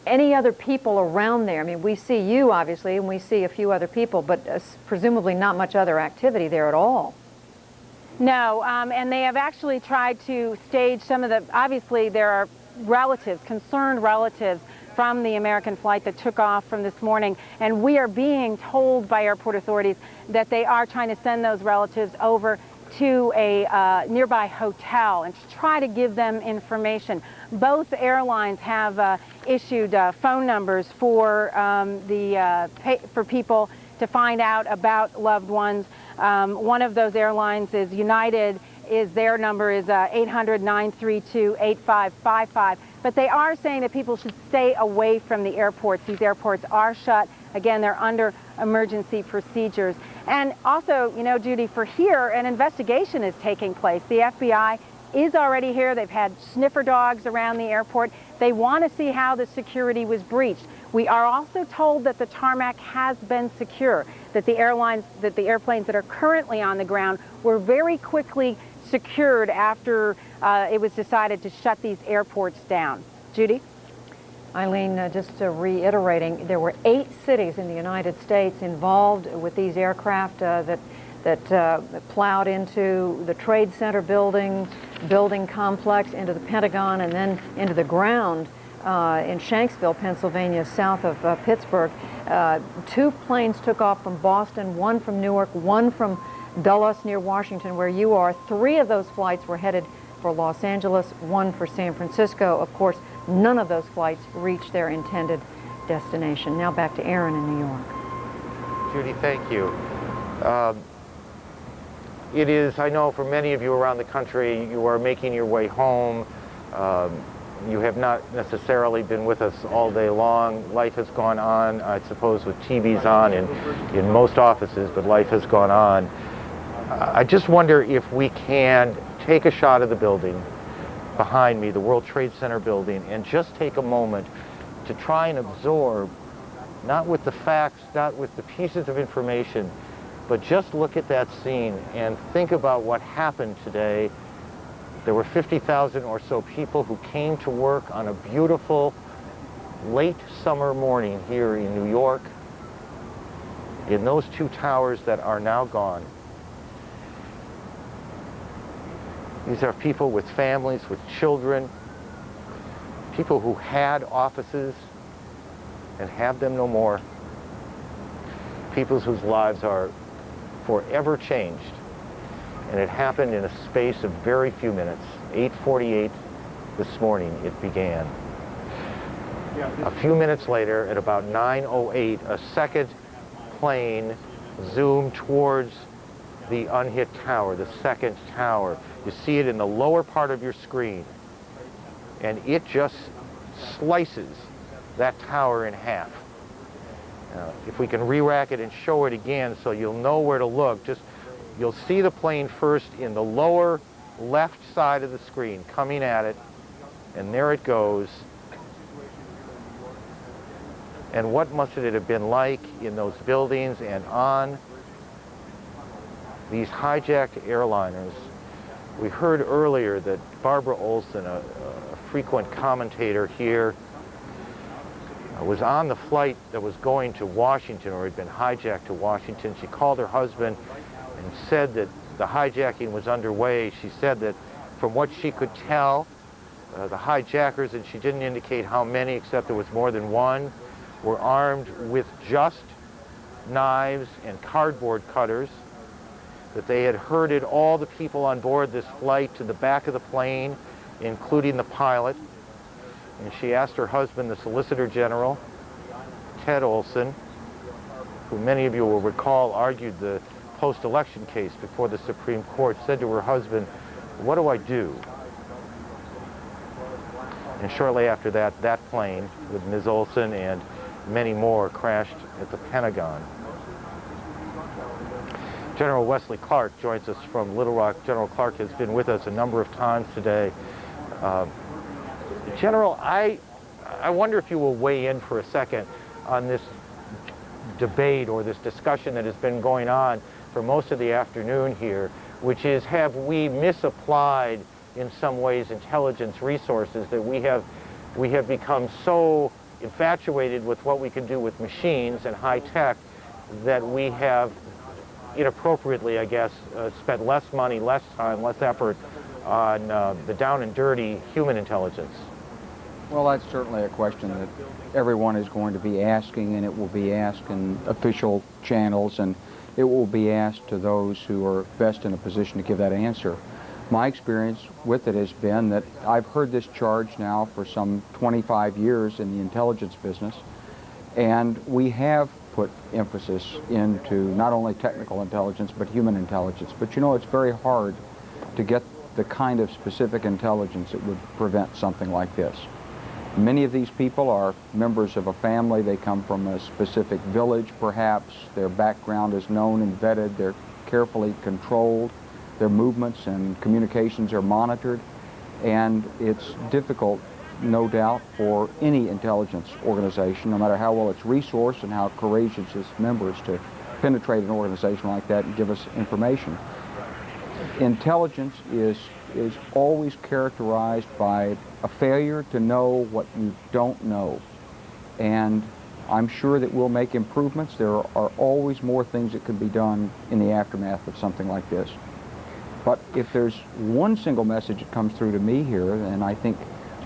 any other people around there? I mean, we see you, obviously, and we see a few other people, but presumably not much other activity there at all. No, and they have actually tried to stage some of the, obviously there are relatives, concerned relatives from the American flight that took off from this morning, and we are being told by airport authorities that they are trying to send those relatives over to a nearby hotel and to try to give them information. Both airlines have issued phone numbers for for people to find out about loved ones. One of those airlines is United. Their number is 800-932-8555. But they are saying that people should stay away from the airports. These airports are shut. Again, they're under emergency procedures. And also, you know, Judy, for here, an investigation is taking place. The FBI is already here. They've had sniffer dogs around the airport. They want to see how the security was breached. We are also told that the tarmac has been secure, that the airplanes that are currently on the ground were very quickly secured after it was decided to shut these airports down. Judy? Eileen, just reiterating, there were 8 cities in the United States involved with these aircraft that plowed into the Trade Center building complex, into the Pentagon, and then into the ground in Shanksville, Pennsylvania, south of Pittsburgh. 2 planes took off from Boston, 1 from Newark, 1 from Dulles near Washington, where you are. 3 of those flights were headed for Los Angeles, 1 for San Francisco. Of course, none of those flights reached their intended destination. Now back to Aaron in New York. Judy, thank you. It is, I know for many of you around the country, you are making your way home. You have not necessarily been with us all day long. Life has gone on, I suppose, with TVs on in most offices, but life has gone on. I just wonder if we can take a shot of the building behind me, the World Trade Center building, and just take a moment to try and absorb, not with the facts, not with the pieces of information, but just look at that scene and think about what happened today. There were 50,000 or so people who came to work on a beautiful late summer morning here in New York, in those two towers that are now gone. These are people with families, with children, people who had offices and have them no more. People whose lives are forever changed. And it happened in a space of very few minutes. 8:48 this morning it began. A few minutes later, at about 9:08, a second plane zoomed towards the unhit tower, the second tower. You see it in the lower part of your screen. And it just slices that tower in half. If we can re-rack it and show it again so you'll know where to look, you'll see the plane first in the lower left side of the screen coming at it, and there it goes. And what must it have been like in those buildings and on these hijacked airliners? We heard earlier that Barbara Olson, a frequent commentator here, was on the flight that was going to Washington, or had been hijacked to Washington. She called her husband and said that the hijacking was underway. She said that from what she could tell, the hijackers, and she didn't indicate how many, except there was more than one, were armed with just knives and cardboard cutters, that they had herded all the people on board this flight to the back of the plane, including the pilot. And she asked her husband, the Solicitor General, Ted Olson, who many of you will recall argued the post-election case before the Supreme Court, said to her husband, "What do I do?" And shortly after that, that plane with Ms. Olson and many more crashed at the Pentagon. General Wesley Clark joins us from Little Rock. General Clark has been with us a number of times today. General, I wonder if you will weigh in for a second on this debate or this discussion that has been going on for most of the afternoon here, which is, have we misapplied in some ways intelligence resources, that we have become so infatuated with what we can do with machines and high tech that we have inappropriately, I guess, spent less money, less time, less effort on the down and dirty human intelligence? Well, that's certainly a question that everyone is going to be asking, and it will be asked in official channels, and it will be asked to those who are best in a position to give that answer. My experience with it has been that I've heard this charge now for some 25 years in the intelligence business, and we have put emphasis into not only technical intelligence but human intelligence. But you know, it's very hard to get the kind of specific intelligence that would prevent something like this. Many of these people are members of a family. They come from a specific village, perhaps. Their background is known and vetted. They're carefully controlled. Their movements and communications are monitored. And it's difficult, no doubt, for any intelligence organization, no matter how well it's resourced and how courageous its members, to penetrate an organization like that and give us information. Intelligence is always characterized by a failure to know what you don't know. And I'm sure that we'll make improvements. There are always more things that can be done in the aftermath of something like this. But if there's one single message that comes through to me here, and I think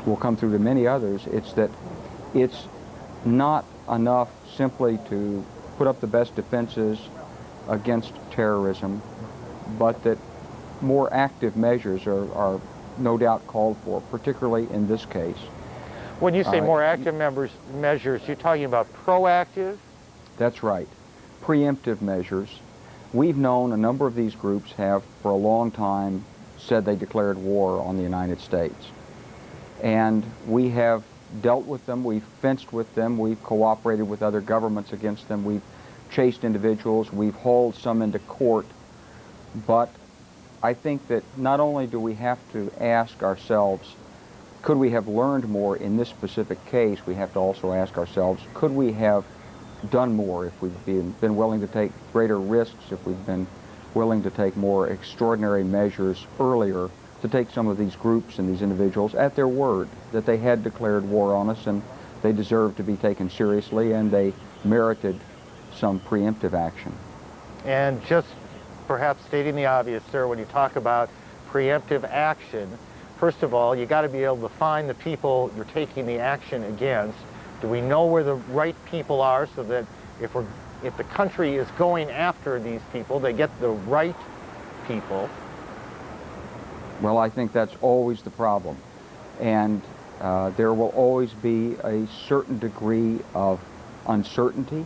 will come through to many others, it's that it's not enough simply to put up the best defenses against terrorism, but that more active measures are no doubt called for, particularly in this case. When you say more active measures, you're talking about proactive? That's right. Preemptive measures We've known a number of these groups have for a long time said they declared war on the United States. And we have dealt with them, we've fenced with them, we've cooperated with other governments against them, we've chased individuals, we've hauled some into court. But I think that not only do we have to ask ourselves, could we have learned more in this specific case, we have to also ask ourselves, could we have done more if we've been willing to take greater risks, if we've been willing to take more extraordinary measures earlier to take some of these groups and these individuals at their word that they had declared war on us and they deserved to be taken seriously and they merited some preemptive action. And just perhaps stating the obvious, sir, when you talk about preemptive action, first of all, you got to be able to find the people you're taking the action against. Do we know where the right people are so that if the country is going after these people, they get the right people? Well, I think that's always the problem. And there will always be a certain degree of uncertainty,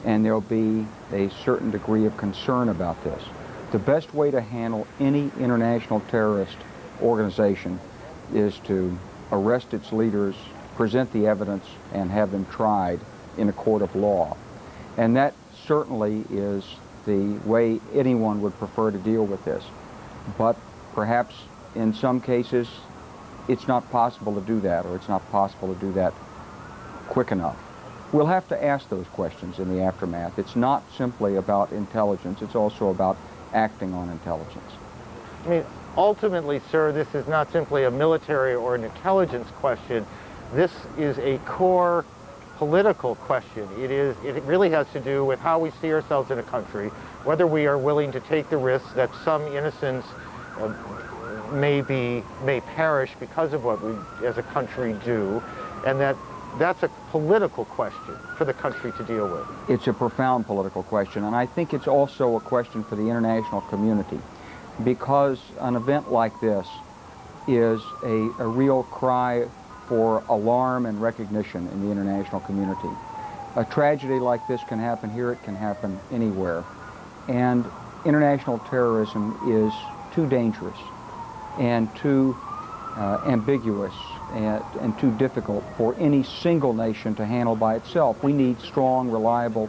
and there'll be a certain degree of concern about this. The best way to handle any international terrorist organization is to arrest its leaders, present the evidence, and have them tried in a court of law. And that certainly is the way anyone would prefer to deal with this. But perhaps in some cases, it's not possible to do that, or it's not possible to do that quick enough. We'll have to ask those questions in the aftermath. It's not simply about intelligence, it's also about acting on intelligence. I mean, ultimately, sir, this is not simply a military or an intelligence question. This is a core political question. It really has to do with how we see ourselves in a country, whether we are willing to take the risks that some innocents may perish because of what we as a country do, and that's a political question for the country to deal with. It's a profound political question, and I think it's also a question for the international community, because an event like this is a real cry for alarm and recognition in the international community. A tragedy like this can happen here, it can happen anywhere. And international terrorism is too dangerous and too ambiguous and too difficult for any single nation to handle by itself. We need strong, reliable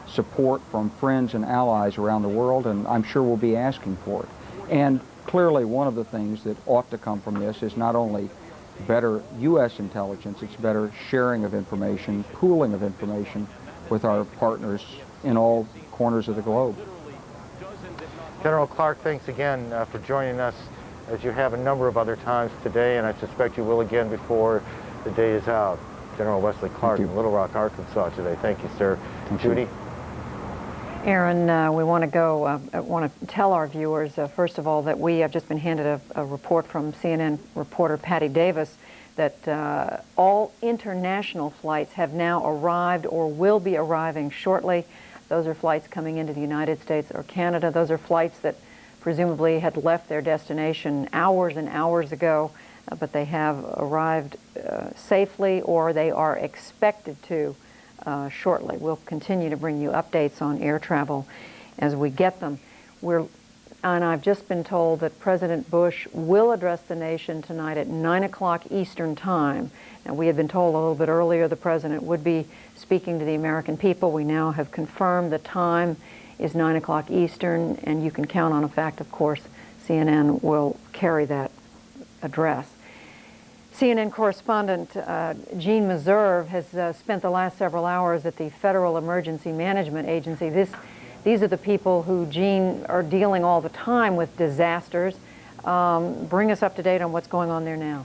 support from friends and allies around the world, and I'm sure we'll be asking for it. And clearly one of the things that ought to come from this is not only better U.S. intelligence, it's better sharing of information, pooling of information with our partners in all corners of the globe. General Clark, thanks again for joining us, as you have a number of other times today, and I suspect you will again before the day is out. General Wesley Clark in Little Rock, Arkansas today. Thank you, sir. Judy? Aaron, we want to tell our viewers, first of all, that we have just been handed a report from CNN reporter Patty Davis that all international flights have now arrived or will be arriving shortly. Those are flights coming into the United States or Canada. Those are flights that presumably had left their destination hours and hours ago, but they have arrived safely, or they are expected to shortly. We'll continue to bring you updates on air travel as we get them. And I've just been told that President Bush will address the nation tonight at 9 o'clock Eastern Time. Now, we had been told a little bit earlier the President would be speaking to the American people. We now have confirmed the time is 9 o'clock Eastern, and you can count on the fact, of course, CNN will carry that address. CNN correspondent Jean Meserve has spent the last several hours at the Federal Emergency Management Agency. These are the people who, Jean, are dealing all the time with disasters. Bring us up to date on what's going on there now.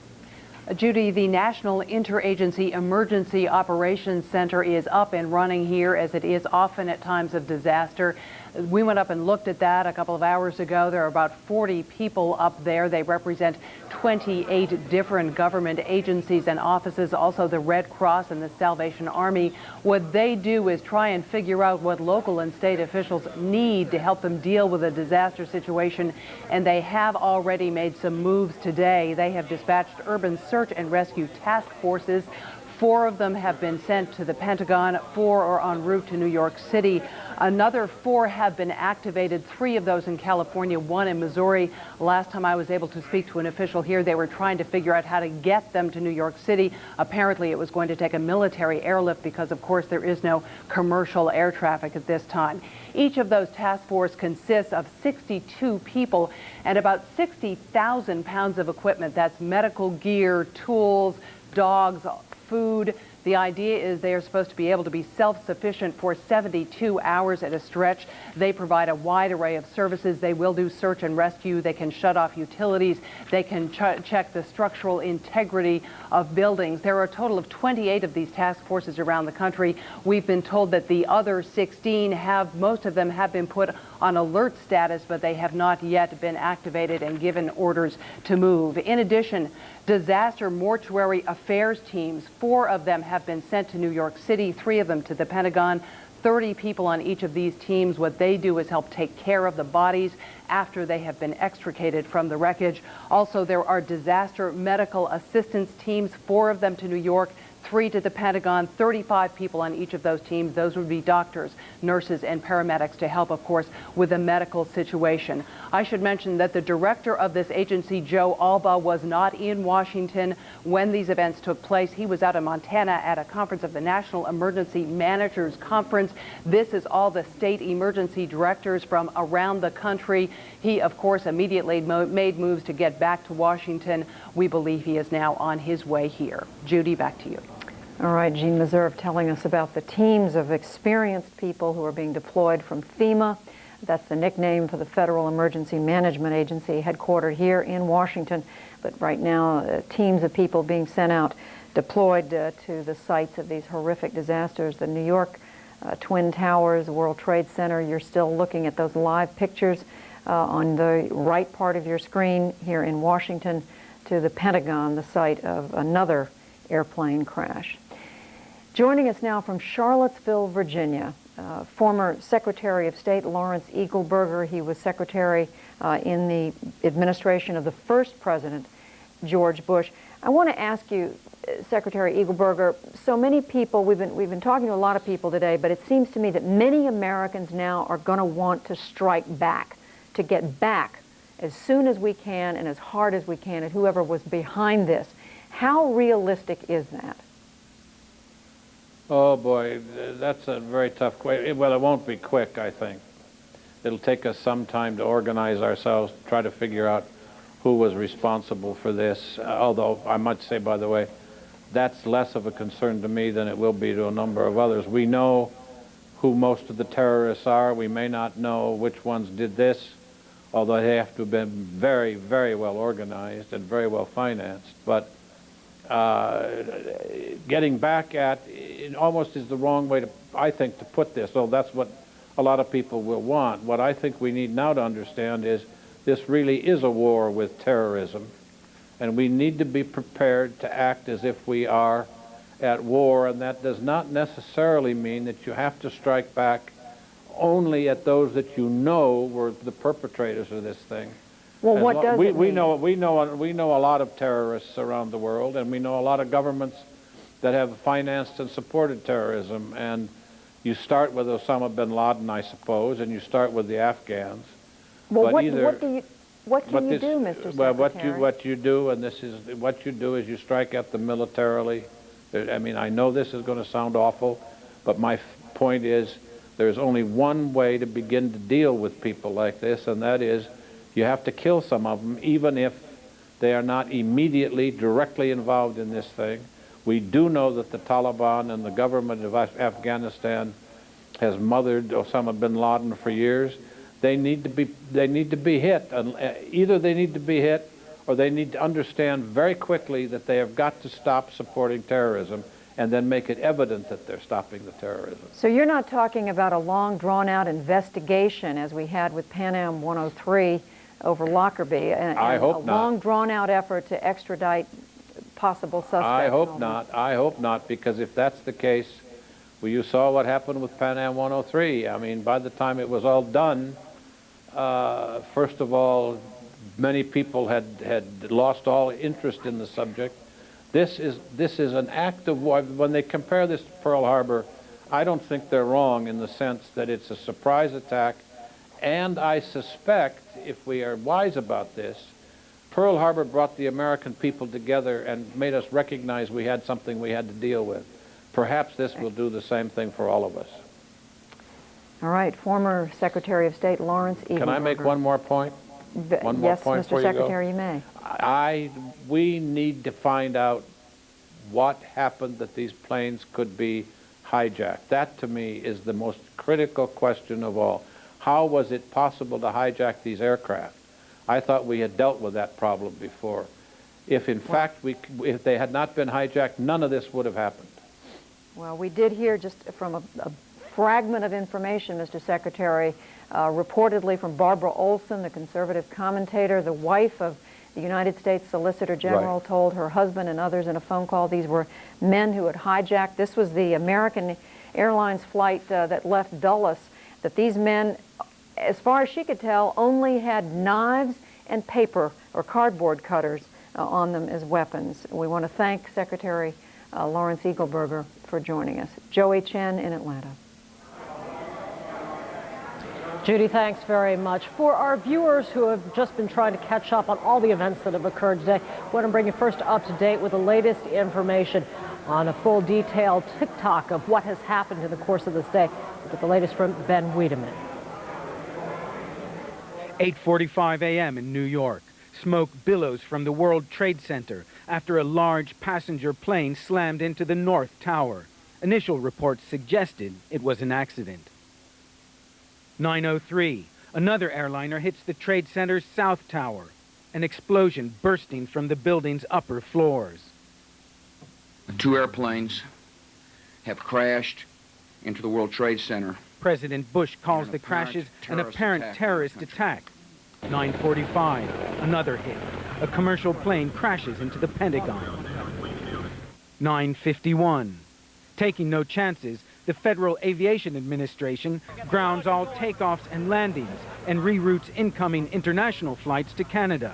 Judy, the National Interagency Emergency Operations Center is up and running here, as it is often at times of disaster. We went up and looked at that a couple of hours ago. There are about 40 people up there. They represent 28 different government agencies and offices, also the Red Cross and the Salvation Army. What they do is try and figure out what local and state officials need to help them deal with a disaster situation, and they have already made some moves today. They have dispatched urban search and rescue task forces. 4 of them have been sent to the Pentagon, 4 are en route to New York City. Another 4 have been activated, 3 of those in California, 1 in Missouri. Last time I was able to speak to an official here, they were trying to figure out how to get them to New York City. Apparently, it was going to take a military airlift because, of course, there is no commercial air traffic at this time. Each of those task force consists of 62 people and about 60,000 pounds of equipment. That's medical gear, tools, dogs, food. The idea is they are supposed to be able to be self-sufficient for 72 hours at a stretch. They provide a wide array of services. They will do search and rescue. They can shut off utilities. They can check the structural integrity of buildings. There are a total of 28 of these task forces around the country. We've been told that the other 16 most of them have been put on alert status, but they have not yet been activated and given orders to move. In addition, disaster mortuary affairs teams, 4 of them have been sent to New York City, 3 of them to the Pentagon. 30 people on each of these teams. What they do is help take care of the bodies after they have been extricated from the wreckage. Also, there are disaster medical assistance teams, 4 of them to New York, 3 to the Pentagon, 35 people on each of those teams. Those would be doctors, nurses, and paramedics to help, of course, with the medical situation. I should mention that the director of this agency, Joe Alba, was not in Washington when these events took place. He was out in Montana at a conference of the National Emergency Managers Conference. This is all the state emergency directors from around the country. He, of course, immediately made moves to get back to Washington. We believe he is now on his way here. Judy, back to you. All right, Jean Meserve telling us about the teams of experienced people who are being deployed from FEMA. That's the nickname for the Federal Emergency Management Agency headquartered here in Washington. But right now, teams of people being sent out, deployed to the sites of these horrific disasters. The New York Twin Towers, World Trade Center, you're still looking at those live pictures on the right part of your screen here in Washington, to the Pentagon, the site of another airplane crash. Joining us now from Charlottesville, Virginia, former Secretary of State Lawrence Eagleburger. He was Secretary in the administration of the first President, George Bush. I want to ask you, Secretary Eagleburger, so many people, we've been talking to a lot of people today, but it seems to me that many Americans now are going to want to strike back, to get back as soon as we can and as hard as we can at whoever was behind this. How realistic is that? Oh boy, that's a very tough question. Well, it won't be quick, I think. It'll take us some time to organize ourselves, try to figure out who was responsible for this. Although I must say, by the way, that's less of a concern to me than it will be to a number of others. We know who most of the terrorists are. We may not know which ones did this, although they have to have been very, very well organized and very well financed. But getting back at it almost is the wrong way to, I think, to put this. So that's what a lot of people will want. What I think we need now to understand is this really is a war with terrorism, and we need to be prepared to act as if we are at war, and that does not necessarily mean that you have to strike back only at those that you know were the perpetrators of this thing. Well, what does it mean? We know a lot of terrorists around the world, and we know a lot of governments that have financed and supported terrorism. And you start with Osama bin Laden, I suppose, and you start with the Afghans. Well, but what can you do, Mr. Secretary? Well, what you do, and this is what you do, is you strike at them militarily. I mean, I know this is going to sound awful, but my point is there's only one way to begin to deal with people like this, and that is you have to kill some of them, even if they are not immediately, directly involved in this thing. We do know that the Taliban and the government of Afghanistan has mothered Osama bin Laden for years. They need to be hit. Either they need to be hit, or they need to understand very quickly that they have got to stop supporting terrorism, and then make it evident that they're stopping the terrorism. So you're not talking about a long, drawn-out investigation as we had with Pan Am 103 over Lockerbie, and I hope a not. long, drawn-out effort to extradite possible suspects. I hope not. I hope not, because if that's the case, well, you saw what happened with Pan Am 103. I mean, by the time it was all done, first of all, many people had lost all interest in the subject. This is an act of war. When they compare this to Pearl Harbor, I don't think they're wrong in the sense that it's a surprise attack, and I suspect, if we are wise about this, Pearl Harbor brought the American people together and made us recognize we had something we had to deal with. Perhaps this will do the same thing for all of us. All right, former Secretary of State Lawrence Eagleburger. Can I make one more point? One more yes, point Mr. before Secretary, you you may. We need to find out what happened that these planes could be hijacked. That, to me, is the most critical question of all. How was it possible to hijack these aircraft? I thought we had dealt with that problem before. If, in fact, if they had not been hijacked, none of this would have happened. Well, we did hear just from a fragment of information, Mr. Secretary, reportedly from Barbara Olson, the conservative commentator, the wife of the United States Solicitor General, told her husband and others in a phone call these were men who had hijacked. This was the American Airlines flight that left Dulles, that these men, as far as she could tell, only had knives and paper or cardboard cutters on them as weapons. We want to thank Secretary Lawrence Eagleburger for joining us. Joey Chen in Atlanta. Judy, thanks very much. For our viewers who have just been trying to catch up on all the events that have occurred today, I want to bring you first up to date with the latest information on a full detailed tick-tock of what has happened in the course of this day. We'll get the latest from Ben Wiedemann. 8:45 a.m. in New York. Smoke billows from the World Trade Center after a large passenger plane slammed into the North Tower. Initial reports suggested it was an accident. 9:03, another airliner hits the Trade Center's South Tower, an explosion bursting from the building's upper floors. 2 airplanes have crashed into the World Trade Center. President Bush calls the crashes an apparent terrorist attack. 9:45, another hit. A commercial plane crashes into the Pentagon. 9:51, taking no chances, the Federal Aviation Administration grounds all takeoffs and landings and reroutes incoming international flights to Canada.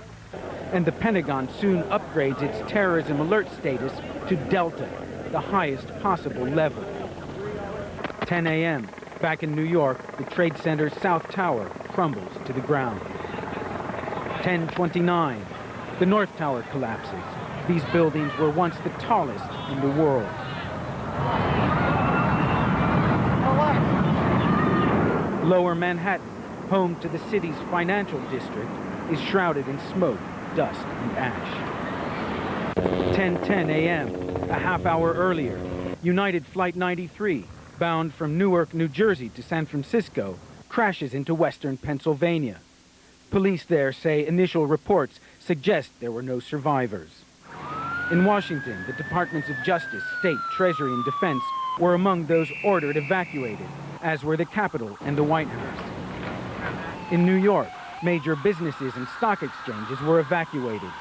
And the Pentagon soon upgrades its terrorism alert status to Delta, the highest possible level. 10 a.m. Back in New York, the Trade Center's South Tower crumbles to the ground. 10:29, the North Tower collapses. These buildings were once the tallest in the world. Lower Manhattan, home to the city's financial district, is shrouded in smoke, dust, and ash. 10:10 a.m., a half hour earlier, United Flight 93, bound from Newark, New Jersey to San Francisco, crashes into western Pennsylvania. Police there say initial reports suggest there were no survivors. In Washington, the Departments of Justice, State, Treasury, and Defense were among those ordered evacuated, as were the Capitol and the White House. In New York, major businesses and stock exchanges were evacuated.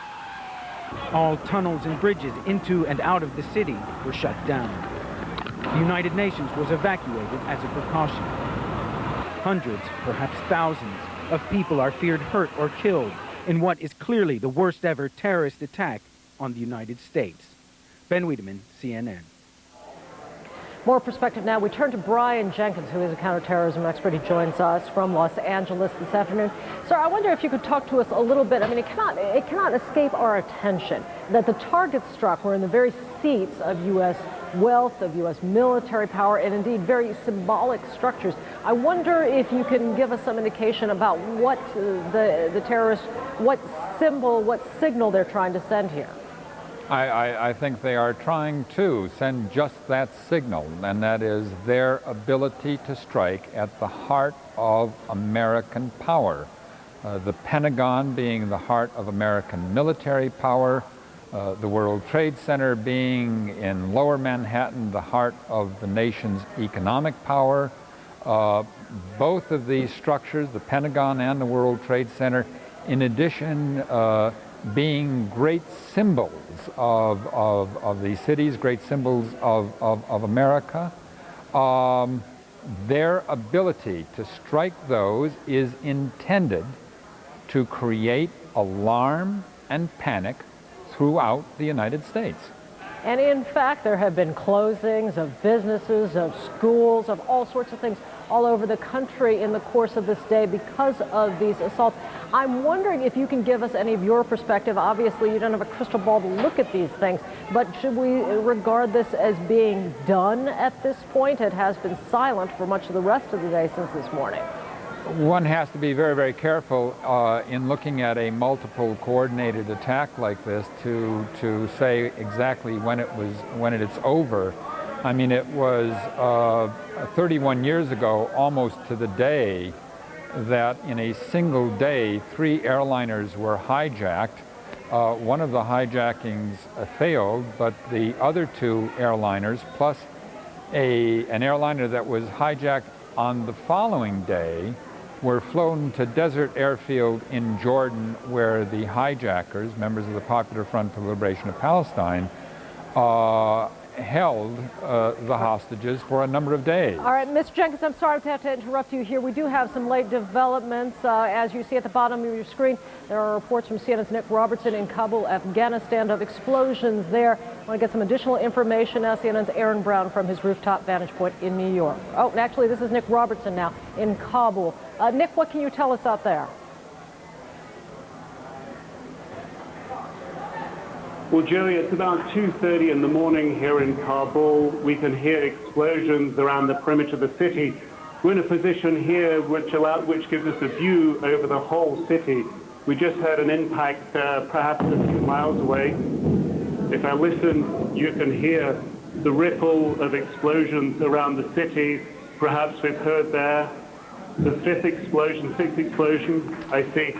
All tunnels and bridges into and out of the city were shut down. The United Nations was evacuated as a precaution. Hundreds, perhaps thousands, of people are feared hurt or killed in what is clearly the worst ever terrorist attack on the United States. Ben Wiedemann, CNN. More perspective now. We turn to Brian Jenkins, who is a counterterrorism expert. He joins us from Los Angeles this afternoon. Sir, I wonder if you could talk to us a little bit. I mean, it cannot escape our attention that the targets struck were in the very seats of U.S. wealth, of U.S. military power, and indeed very symbolic structures. I wonder if you can give us some indication about what the terrorists, what symbol, what signal they're trying to send here. I think they are trying to send just that signal, and that is their ability to strike at the heart of American power. The Pentagon being the heart of American military power, the World Trade Center being in Lower Manhattan, the heart of the nation's economic power. Both of these structures, the Pentagon and the World Trade Center, in addition being great symbols of these cities, great symbols of America. Their ability to strike those is intended to create alarm and panic throughout the United States. And in fact, there have been closings of businesses, of schools, of all sorts of things all over the country in the course of this day because of these assaults. I'm wondering if you can give us any of your perspective. Obviously, you don't have a crystal ball to look at these things, but should we regard this as being done at this point? It has been silent for much of the rest of the day since this morning. One has to be very, very careful in looking at a multiple coordinated attack like this to say exactly when it's over. I mean, it was 31 years ago, almost to the day, that in a single day, 3 airliners were hijacked. One of the hijackings failed, but the other 2 airliners, plus an airliner that was hijacked on the following day, were flown to Desert Airfield in Jordan, where the hijackers, members of the Popular Front for the Liberation of Palestine, held the hostages for a number of days. All right, Ms. Jenkins, I'm sorry to have to interrupt you here. We do have some late developments. As you see at the bottom of your screen, there are reports from CNN's Nick Robertson in Kabul, Afghanistan, of explosions there. I want to get some additional information now. CNN's Aaron Brown from his rooftop vantage point in New York. Oh, and actually, this is Nick Robertson now in Kabul. Nick, what can you tell us out there? Well, Joey, it's about 2:30 in the morning here in Kabul. We can hear explosions around the perimeter of the city. We're in a position here which gives us a view over the whole city. We just heard an impact perhaps a few miles away. If I listen, you can hear the ripple of explosions around the city. Perhaps we've heard there the 6th explosion. I see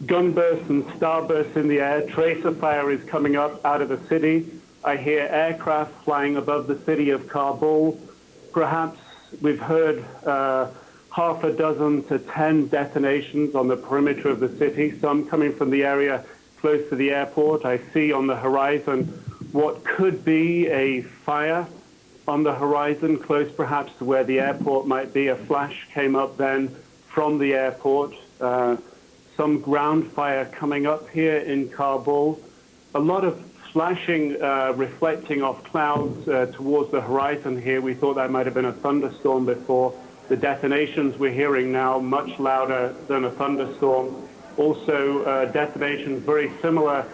gunbursts and starbursts in the air. Tracer fire is coming up out of the city. I hear aircraft flying above the city of Kabul. Perhaps we've heard half a dozen to 10 detonations on the perimeter of the city, some coming from the area close to the airport. I see on the horizon what could be a fire on the horizon, close perhaps to where the airport might be. A flash came up then from the airport. Some ground fire coming up here in Kabul. A lot of flashing, reflecting off clouds towards the horizon here. We thought that might have been a thunderstorm before. The detonations we're hearing now much louder than a thunderstorm. Also, detonations very similar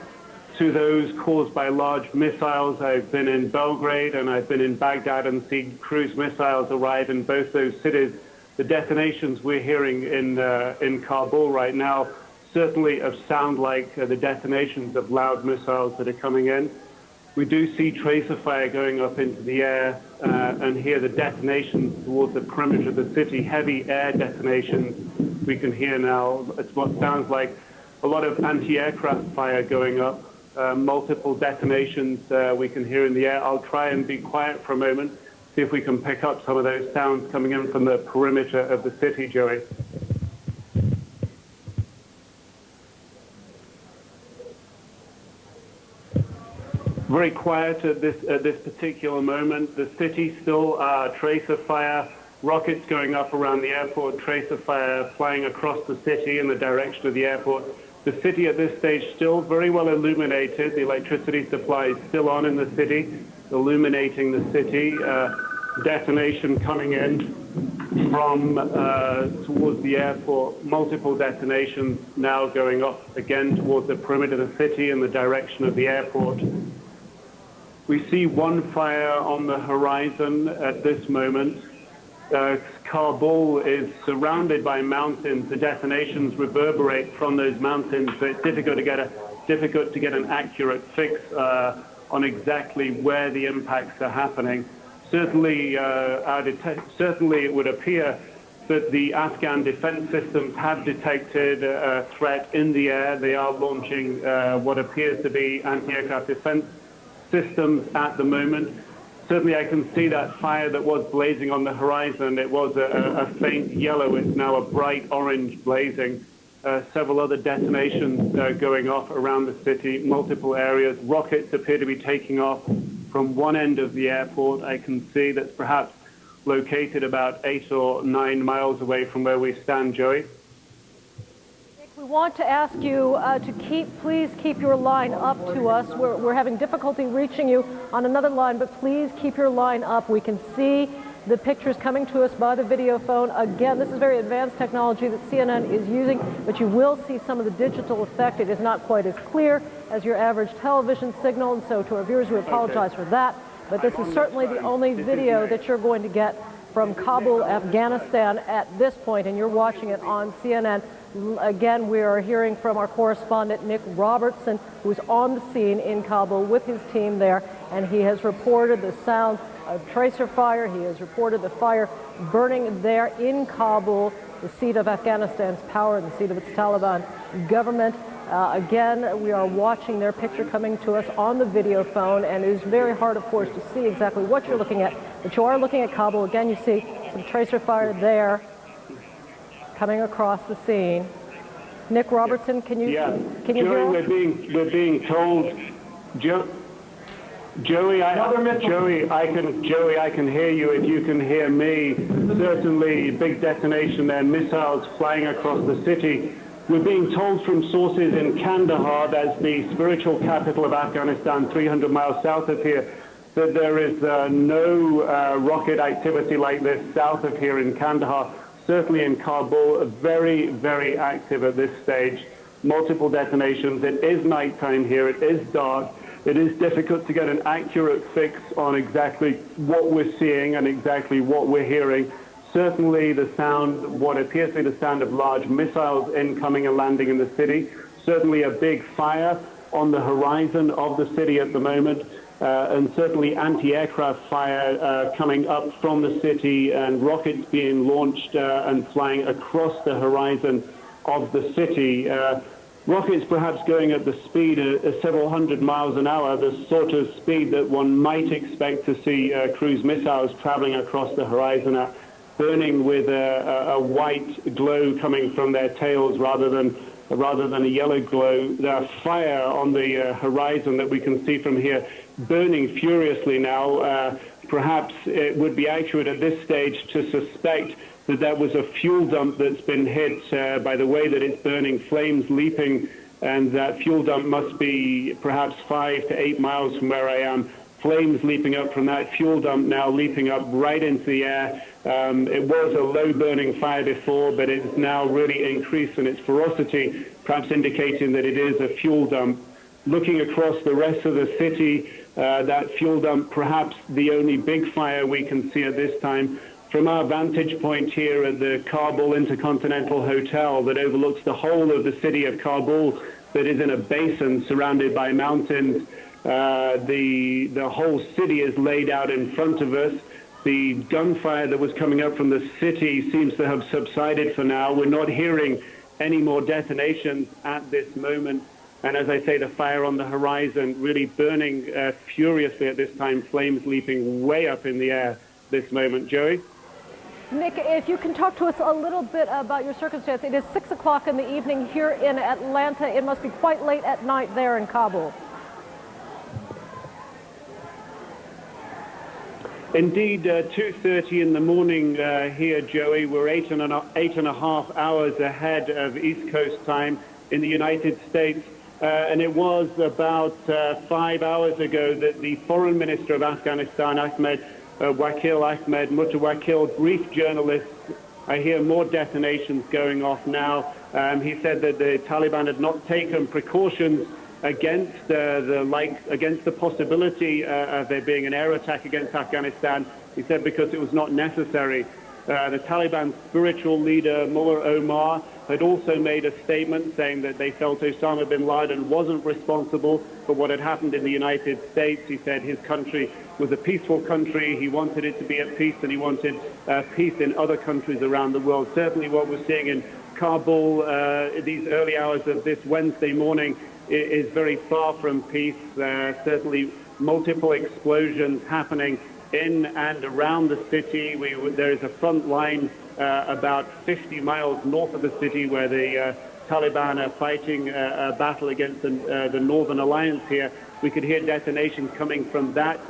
to those caused by large missiles. I've been in Belgrade and I've been in Baghdad and seen cruise missiles arrive in both those cities. The detonations we're hearing in Kabul right now certainly sound like the detonations of loud missiles that are coming in. We do see tracer fire going up into the air and hear the detonations towards the perimeter of the city, heavy air detonations we can hear now. It's what sounds like a lot of anti-aircraft fire going up, multiple detonations we can hear in the air. I'll try and be quiet for a moment, see if we can pick up some of those sounds coming in from the perimeter of the city, Joey. Very quiet at this particular moment. The city still tracer fire, rockets going up around the airport, tracer fire flying across the city in the direction of the airport. The city at this stage still very well illuminated. The electricity supply is still on in the city, illuminating the city. Detonation coming in from towards the airport. Multiple detonations now going up again towards the perimeter of the city in the direction of the airport. We see one fire on the horizon at this moment. Kabul is surrounded by mountains. The detonations reverberate from those mountains, so it's difficult to get an accurate fix on exactly where the impacts are happening. Certainly, certainly it would appear that the Afghan defense systems have detected a threat in the air. They are launching what appears to be anti-aircraft defense systems at the moment. Certainly I can see that fire that was blazing on the horizon. It was a faint yellow. It's now a bright orange blazing. Several other detonations going off around the city, multiple areas. Rockets appear to be taking off from one end of the airport. I can see that's perhaps located about 8 or 9 miles away from where we stand, Joey. We want to ask you to please keep your line up to us. We're having difficulty reaching you on another line, but please keep your line up. We can see the pictures coming to us by the video phone. Again, this is very advanced technology that CNN is using, but you will see some of the digital effect. It is not quite as clear as your average television signal, and so to our viewers, we apologize for that. But this is certainly the only video that you're going to get from Kabul, Afghanistan at this point, and you're watching it on CNN. Again, we are hearing from our correspondent, Nick Robertson, who's on the scene in Kabul with his team there, and he has reported the sounds of tracer fire. He has reported the fire burning there in Kabul, the seat of Afghanistan's power, the seat of its Taliban government. Again, we are watching their picture coming to us on the video phone, and it is very hard, of course, to see exactly what you're looking at, but you are looking at Kabul. Again, you see some tracer fire there coming across the scene. Nick Robertson, can you hear us? We're being told, Joey, I can hear you if you can hear me. Certainly, big detonation there, missiles flying across the city. We're being told from sources in Kandahar, that's the spiritual capital of Afghanistan, 300 miles south of here, that there is no rocket activity like this south of here in Kandahar. Certainly in Kabul, very, very active at this stage. Multiple detonations. It is nighttime here. It is dark. It is difficult to get an accurate fix on exactly what we're seeing and exactly what we're hearing. Certainly the sound, what appears to be the sound of large missiles incoming and landing in the city. Certainly a big fire on the horizon of the city at the moment. And certainly anti-aircraft fire coming up from the city and rockets being launched and flying across the horizon of the city. Rockets perhaps going at the speed of several hundred miles an hour, the sort of speed that one might expect to see cruise missiles traveling across the horizon at, burning with a white glow coming from their tails rather than a yellow glow. The fire on the horizon that we can see from here burning furiously now. Perhaps it would be accurate at this stage to suspect that was a fuel dump that's been hit by the way that it's burning, flames leaping, and that fuel dump must be perhaps 5 to 8 miles from where I am. Flames leaping up from that fuel dump now leaping up right into the air. It was a low-burning fire before, but it's now really increased in its ferocity, perhaps indicating that it is a fuel dump. Looking across the rest of the city, that fuel dump, perhaps the only big fire we can see at this time. From our vantage point here at the Kabul Intercontinental Hotel that overlooks the whole of the city of Kabul, that is in a basin surrounded by mountains, the whole city is laid out in front of us. The gunfire that was coming up from the city seems to have subsided for now. We're not hearing any more detonations at this moment. And as I say, the fire on the horizon really burning furiously at this time, flames leaping way up in the air this moment. Joey? Nick, if you can talk to us a little bit about your circumstance. It is 6 o'clock in the evening here in Atlanta. It must be quite late at night there in Kabul. Indeed, 2:30 in the morning here, Joey. We're eight and a half hours ahead of East Coast time in the United States. And it was about 5 hours ago that the foreign minister of Afghanistan, Wakil Ahmed Mutawakil, briefed journalists. I hear more detonations going off now. He said that the Taliban had not taken precautions against the possibility of there being an air attack against Afghanistan. He said because it was not necessary. The Taliban spiritual leader, Mullah Omar, had also made a statement saying that they felt Osama bin Laden wasn't responsible for what had happened in the United States. He said his country was a peaceful country. He wanted it to be at peace, and he wanted peace in other countries around the world. Certainly what we're seeing in Kabul these early hours of this Wednesday morning is very far from peace. Certainly multiple explosions happening in and around the city. There is a front line about 50 miles north of the city where the Taliban are fighting a battle against the Northern Alliance here. We could hear detonations coming from that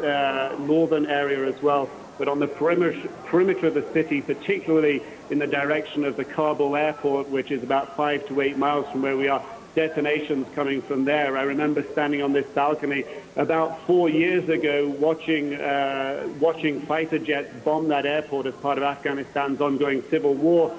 northern area as well. but on the perimeter of the city, particularly in the direction of the Kabul airport, which is about 5 to 8 miles from where we are, detonations coming from there. I remember standing on this balcony about 4 years ago watching fighter jets bomb that airport as part of Afghanistan's ongoing civil war.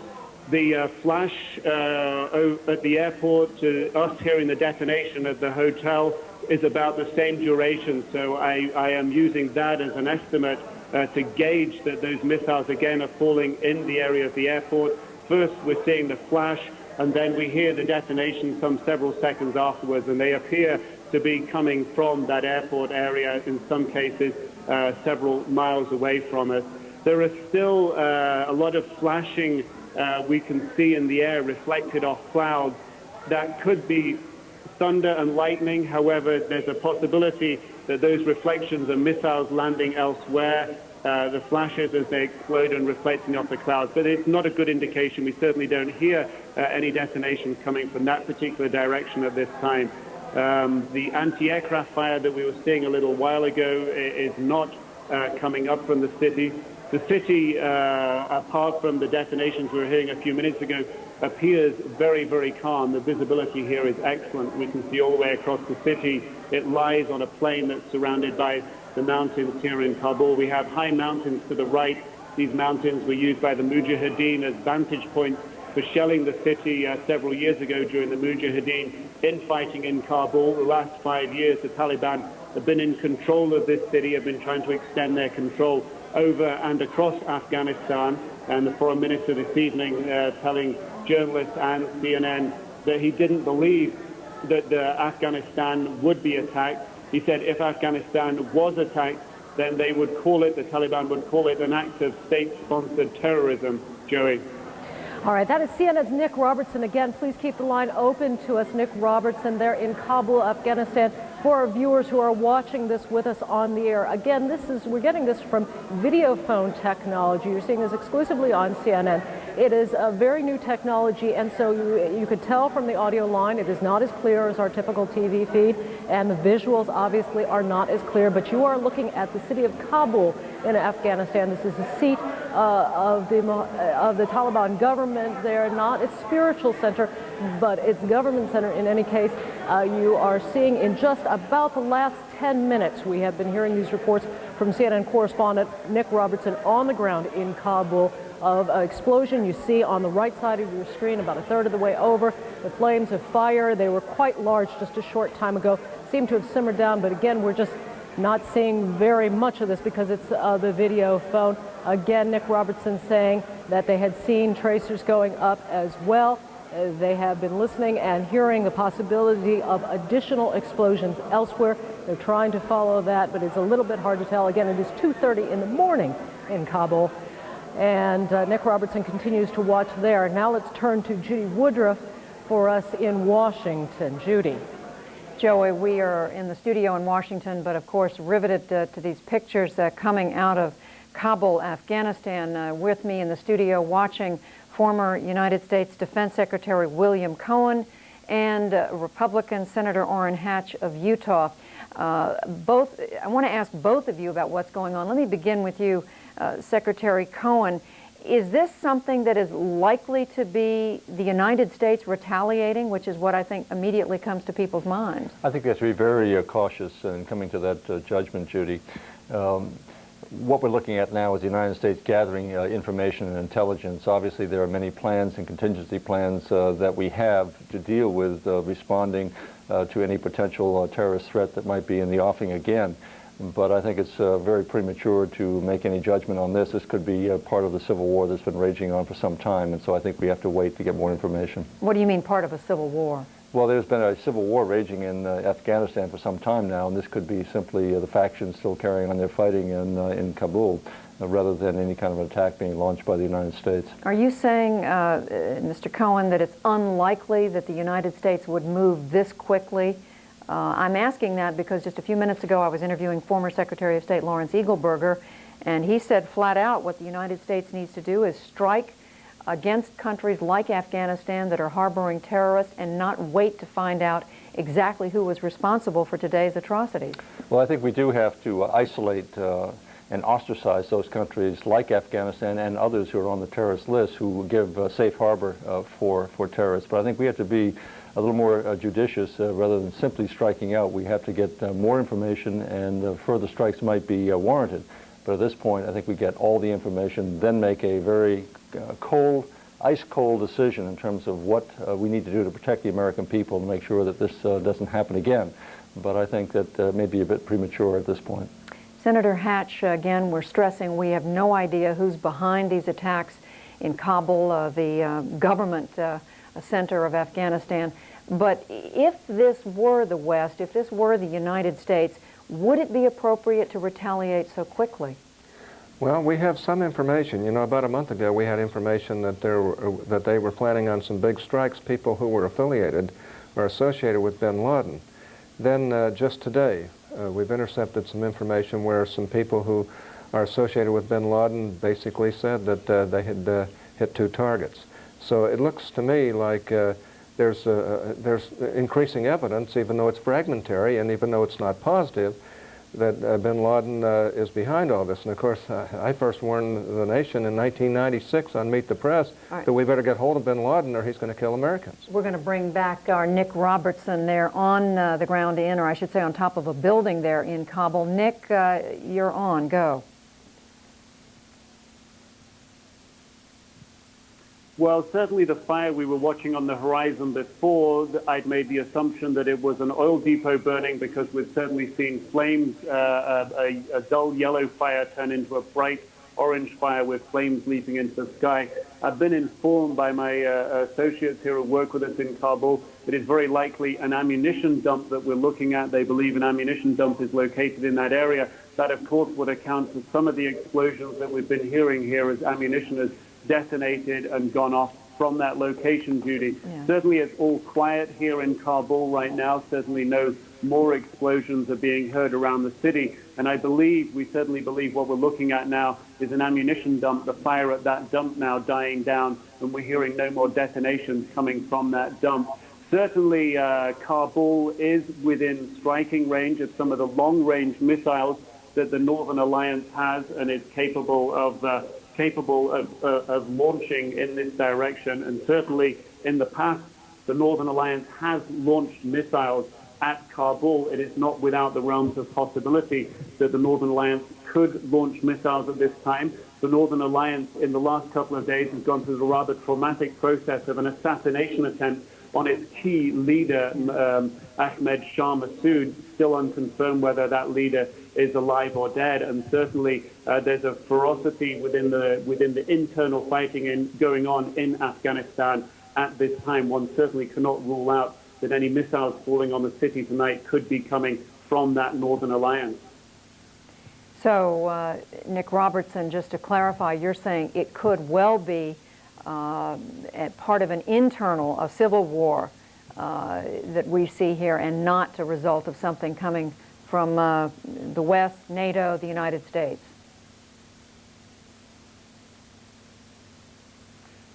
The flash at the airport to us hearing the detonation at the hotel is about the same duration. So I am using that as an estimate to gauge that those missiles again are falling in the area of the airport. First, we're seeing the flash, and then we hear the detonation some several seconds afterwards, and they appear to be coming from that airport area, in some cases several miles away from us. There is still a lot of flashing we can see in the air reflected off clouds. That could be thunder and lightning. However, there's a possibility that those reflections are missiles landing elsewhere, the flashes as they explode and reflecting off the clouds. But it's not a good indication. We certainly don't hear any detonations coming from that particular direction at this time. The anti-aircraft fire that we were seeing a little while ago is not coming up from the city. The city, apart from the detonations we were hearing a few minutes ago, appears very, very calm. The visibility here is excellent. We can see all the way across the city. It lies on a plain that's surrounded by the mountains here in Kabul. We have high mountains to the right. These mountains were used by the Mujahideen as vantage points for shelling the city several years ago during the Mujahideen infighting in Kabul. The last 5 years, the Taliban have been in control of this city, have been trying to extend their control over and across Afghanistan. And the foreign minister this evening telling journalists and CNN that he didn't believe that Afghanistan would be attacked. He said if Afghanistan was attacked, then they would call it, the Taliban would call it an act of state-sponsored terrorism. Joey. All right, that is CNN's Nick Robertson. Again, please keep the line open to us. Nick Robertson there in Kabul, Afghanistan. For our viewers who are watching this with us on the air, again, we're getting this from video phone technology. You're seeing this exclusively on CNN. It is a very new technology, and so you could tell from the audio line it is not as clear as our typical TV feed, and the visuals obviously are not as clear, but you are looking at the city of Kabul in Afghanistan. This is the seat of the Taliban government there, not its spiritual center, but its government center in any case. You are seeing in just about the last 10 minutes, we have been hearing these reports from CNN correspondent Nick Robertson on the ground in Kabul of an explosion. You see on the right side of your screen about a third of the way over, the flames of fire. They were quite large just a short time ago, seem to have simmered down, but again, we're just not seeing very much of this because it's the video phone. Again, Nick Robertson saying that they had seen tracers going up as well. They have been listening and hearing the possibility of additional explosions elsewhere. They're trying to follow that, but it's a little bit hard to tell. Again, it is 2:30 in the morning in Kabul, and Nick Robertson continues to watch there. Now let's turn to Judy Woodruff for us in Washington. Judy. Joey, we are in the studio in Washington, but of course riveted to these pictures coming out of Kabul, Afghanistan. With me in the studio watching former United States Defense Secretary William Cohen and Republican Senator Orrin Hatch of Utah. I want to ask both of you about what's going on. Let me begin with you, Secretary Cohen. Is this something that is likely to be the United States retaliating, which is what I think immediately comes to people's minds? I think we have to be very cautious in coming to that judgment, Judy. What we're looking at now is the United States gathering information and intelligence. Obviously, there are many plans and contingency plans that we have to deal with responding to any potential terrorist threat that might be in the offing again. But I think it's very premature to make any judgment on this. This could be part of the civil war that's been raging on for some time, and so I think we have to wait to get more information. What do you mean part of a civil war? Well, there's been a civil war raging in Afghanistan for some time now, and this could be simply the factions still carrying on their fighting in Kabul, rather than any kind of attack being launched by the United States. Are you saying, Mr. Cohen, that it's unlikely that the United States would move this quickly? I'm asking that because just a few minutes ago I was interviewing former Secretary of State Lawrence Eagleburger, and he said flat out what the United States needs to do is strike against countries like Afghanistan that are harboring terrorists and not wait to find out exactly who was responsible for today's atrocities. Well, I think we do have to isolate and ostracize those countries like Afghanistan and others who are on the terrorist list who give safe harbor for terrorists. But I think we have to be a little more judicious rather than simply striking out. We have to get more information, and further strikes might be warranted. But at this point, I think we get all the information, then make a very ice-cold decision in terms of what we need to do to protect the American people and make sure that this doesn't happen again. But I think that may be a bit premature at this point. Senator Hatch, again, we're stressing we have no idea who's behind these attacks in Kabul, the government center of Afghanistan. But if this were the West, if this were the United States, would it be appropriate to retaliate so quickly? Well, we have some information. You know, about a month ago we had information that they were planning on some big strikes, people who were affiliated or associated with bin Laden. Then just today, we've intercepted some information where some people who are associated with bin Laden basically said that they had hit 2 targets. So it looks to me like there's increasing evidence, even though it's fragmentary and even though it's not positive, that bin Laden is behind all this. And of course, I first warned the nation in 1996 on Meet the Press that we better get hold of bin Laden or he's going to kill Americans. We're going to bring back our Nick Robertson there on the ground in, or I should say on top of a building there in Kabul. Nick, you're on. Go. Well, certainly the fire we were watching on the horizon before, I'd made the assumption that it was an oil depot burning because we've certainly seen flames, a dull yellow fire turn into a bright orange fire with flames leaping into the sky. I've been informed by my associates here who work with us in Kabul that it's very likely an ammunition dump that we're looking at. They believe an ammunition dump is located in that area. That, of course, would account for some of the explosions that we've been hearing here as ammunition has detonated and gone off from that location, Judy. Yeah. Certainly it's all quiet here in Kabul right now. Certainly no more explosions are being heard around the city. And we certainly believe what we're looking at now is an ammunition dump, the fire at that dump now dying down, and we're hearing no more detonations coming from that dump. Certainly Kabul is within striking range of some of the long-range missiles that the Northern Alliance has and is capable of launching in this direction. And certainly in the past, the Northern Alliance has launched missiles at Kabul. It is not without the realms of possibility that the Northern Alliance could launch missiles at this time. The Northern Alliance in the last couple of days has gone through the rather traumatic process of an assassination attempt on its key leader, Ahmed Shah Massoud. Still unconfirmed whether that leader is alive or dead, and certainly there's a ferocity within the internal fighting going on in Afghanistan at this time. One certainly cannot rule out that any missiles falling on the city tonight could be coming from that Northern Alliance. So, Nick Robertson, just to clarify, you're saying it could well be part of an internal, civil war that we see here, and not a result of something coming from the West, NATO, the United States?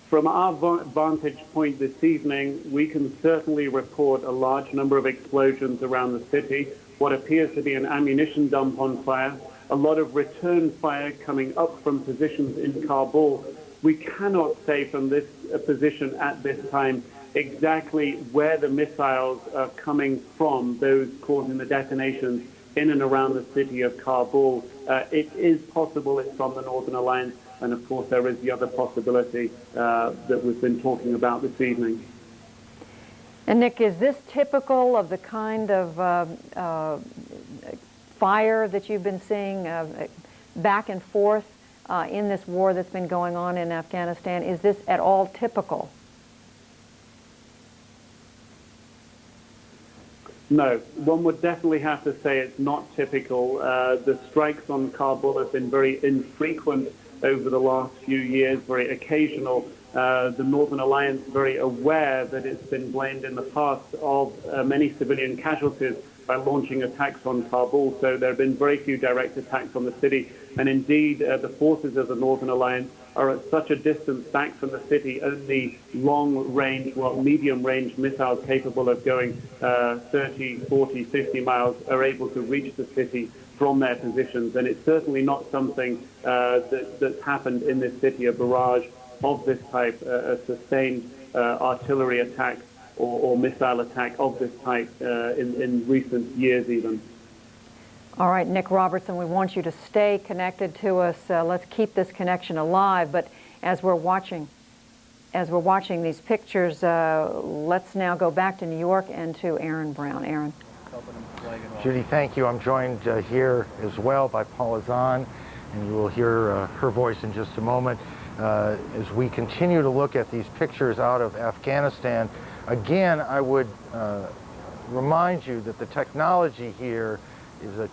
From our vantage point this evening, we can certainly report a large number of explosions around the city, what appears to be an ammunition dump on fire, a lot of return fire coming up from positions in Kabul. We cannot say from this position at this time exactly where the missiles are coming from, those causing the detonations in and around the city of Kabul. It is possible it's from the Northern Alliance, and of course there is the other possibility that we've been talking about this evening. And Nick, is this typical of the kind of fire that you've been seeing back and forth in this war that's been going on in Afghanistan? Is this at all typical? No, one would definitely have to say it's not typical. The strikes on Kabul have been very infrequent over the last few years, very occasional. The Northern Alliance very aware that it's been blamed in the past of many civilian casualties by launching attacks on Kabul. So there have been very few direct attacks on the city. And indeed, the forces of the Northern Alliance are at such a distance back from the city, only long-range, medium-range missiles capable of going 30, 40, 50 miles are able to reach the city. from their positions. And it's certainly not something that's happened in this city, a barrage of this type, a sustained artillery attack or missile attack of this type in recent years even. All right, Nick Robertson, we want you to stay connected to us. Let's keep this connection alive. But as we're watching these pictures, let's now go back to New York and to Aaron Brown. Aaron. Judy, thank you. I'm joined here as well by Paula Zahn, and you will hear her voice in just a moment. As we continue to look at these pictures out of Afghanistan, again, I would remind you that the technology here is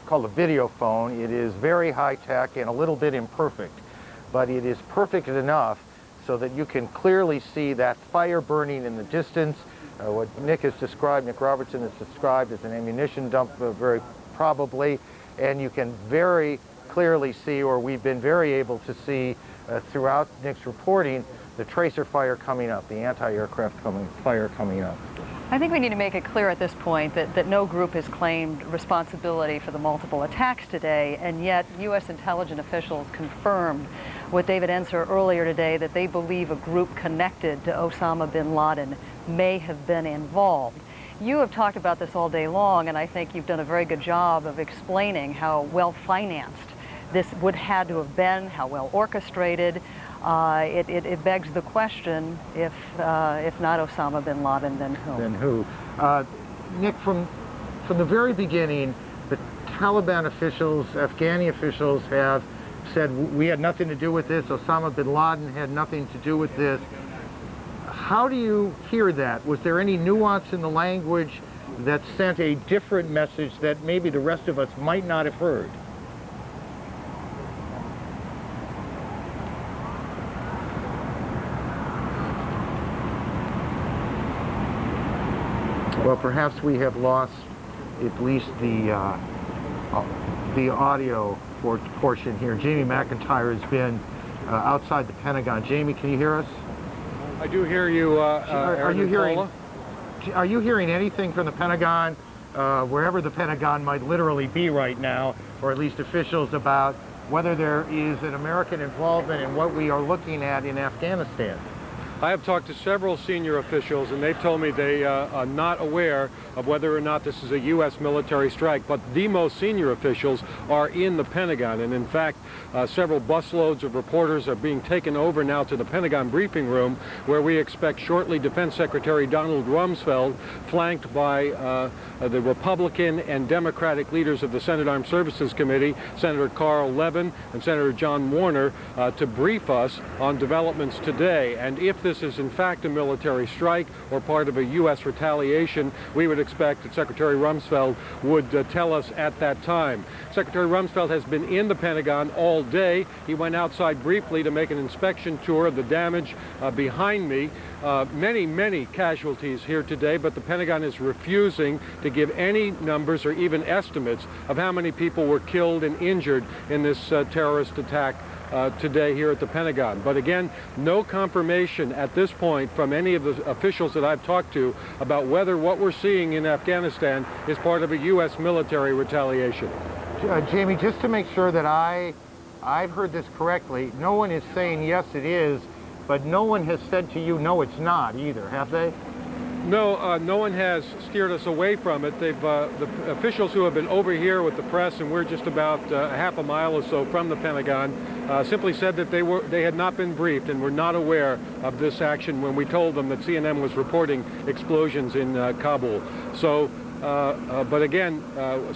called a video phone. It is very high-tech and a little bit imperfect, but it is perfect enough so that you can clearly see that fire burning in the distance. What Nick Robertson has described as an ammunition dump, very probably, and you can very clearly see, or we've been very able to see throughout Nick's reporting, the tracer fire coming up, the anti-aircraft fire coming up. I think we need to make it clear at this point that no group has claimed responsibility for the multiple attacks today, and yet U.S. intelligence officials confirmed with David Enser earlier today that they believe a group connected to Osama bin Laden may have been involved. You have talked about this all day long, and I think you've done a very good job of explaining how well financed this would have to have been, how well orchestrated. It begs the question, if not Osama bin Laden, then who? Then who? Nick, from the very beginning, the Taliban officials, Afghani officials have said, we had nothing to do with this, Osama bin Laden had nothing to do with this. How do you hear that? Was there any nuance in the language that sent a different message that maybe the rest of us might not have heard? Well, perhaps we have lost at least the audio portion here. Jamie McIntyre has been outside the Pentagon. Jamie, can you hear us? I do hear you. Are you hearing anything from the Pentagon, wherever the Pentagon might literally be right now, or at least officials, about whether there is an American involvement in what we are looking at in Afghanistan? I have talked to several senior officials, and they've told me they are not aware of whether or not this is a U.S. military strike, but the most senior officials are in the Pentagon. And in fact, several busloads of reporters are being taken over now to the Pentagon briefing room, where we expect shortly Defense Secretary Donald Rumsfeld, flanked by the Republican and Democratic leaders of the Senate Armed Services Committee, Senator Carl Levin and Senator John Warner, to brief us on developments today. And if this is in fact a military strike or part of a U.S. retaliation, we would expect that Secretary Rumsfeld would tell us at that time. Secretary Rumsfeld has been in the Pentagon all day. He went outside briefly to make an inspection tour of the damage behind me. Many casualties here today, but the Pentagon is refusing to give any numbers or even estimates of how many people were killed and injured in this terrorist attack today here at the Pentagon. But again, no confirmation at this point from any of the officials that I've talked to about whether what we're seeing in Afghanistan is part of a U.S. military retaliation. Jamie, just to make sure that I've heard this correctly, no one is saying yes it is, but no one has said to you no it's not either, have they? No, no one has steered us away from it. They've the officials who have been over here with the press, and we're just about a half a mile or so from the Pentagon, simply said that they had not been briefed and were not aware of this action when we told them that CNN was reporting explosions in Kabul. So, but again,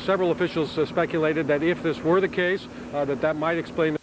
several officials speculated that if this were the case, that might explain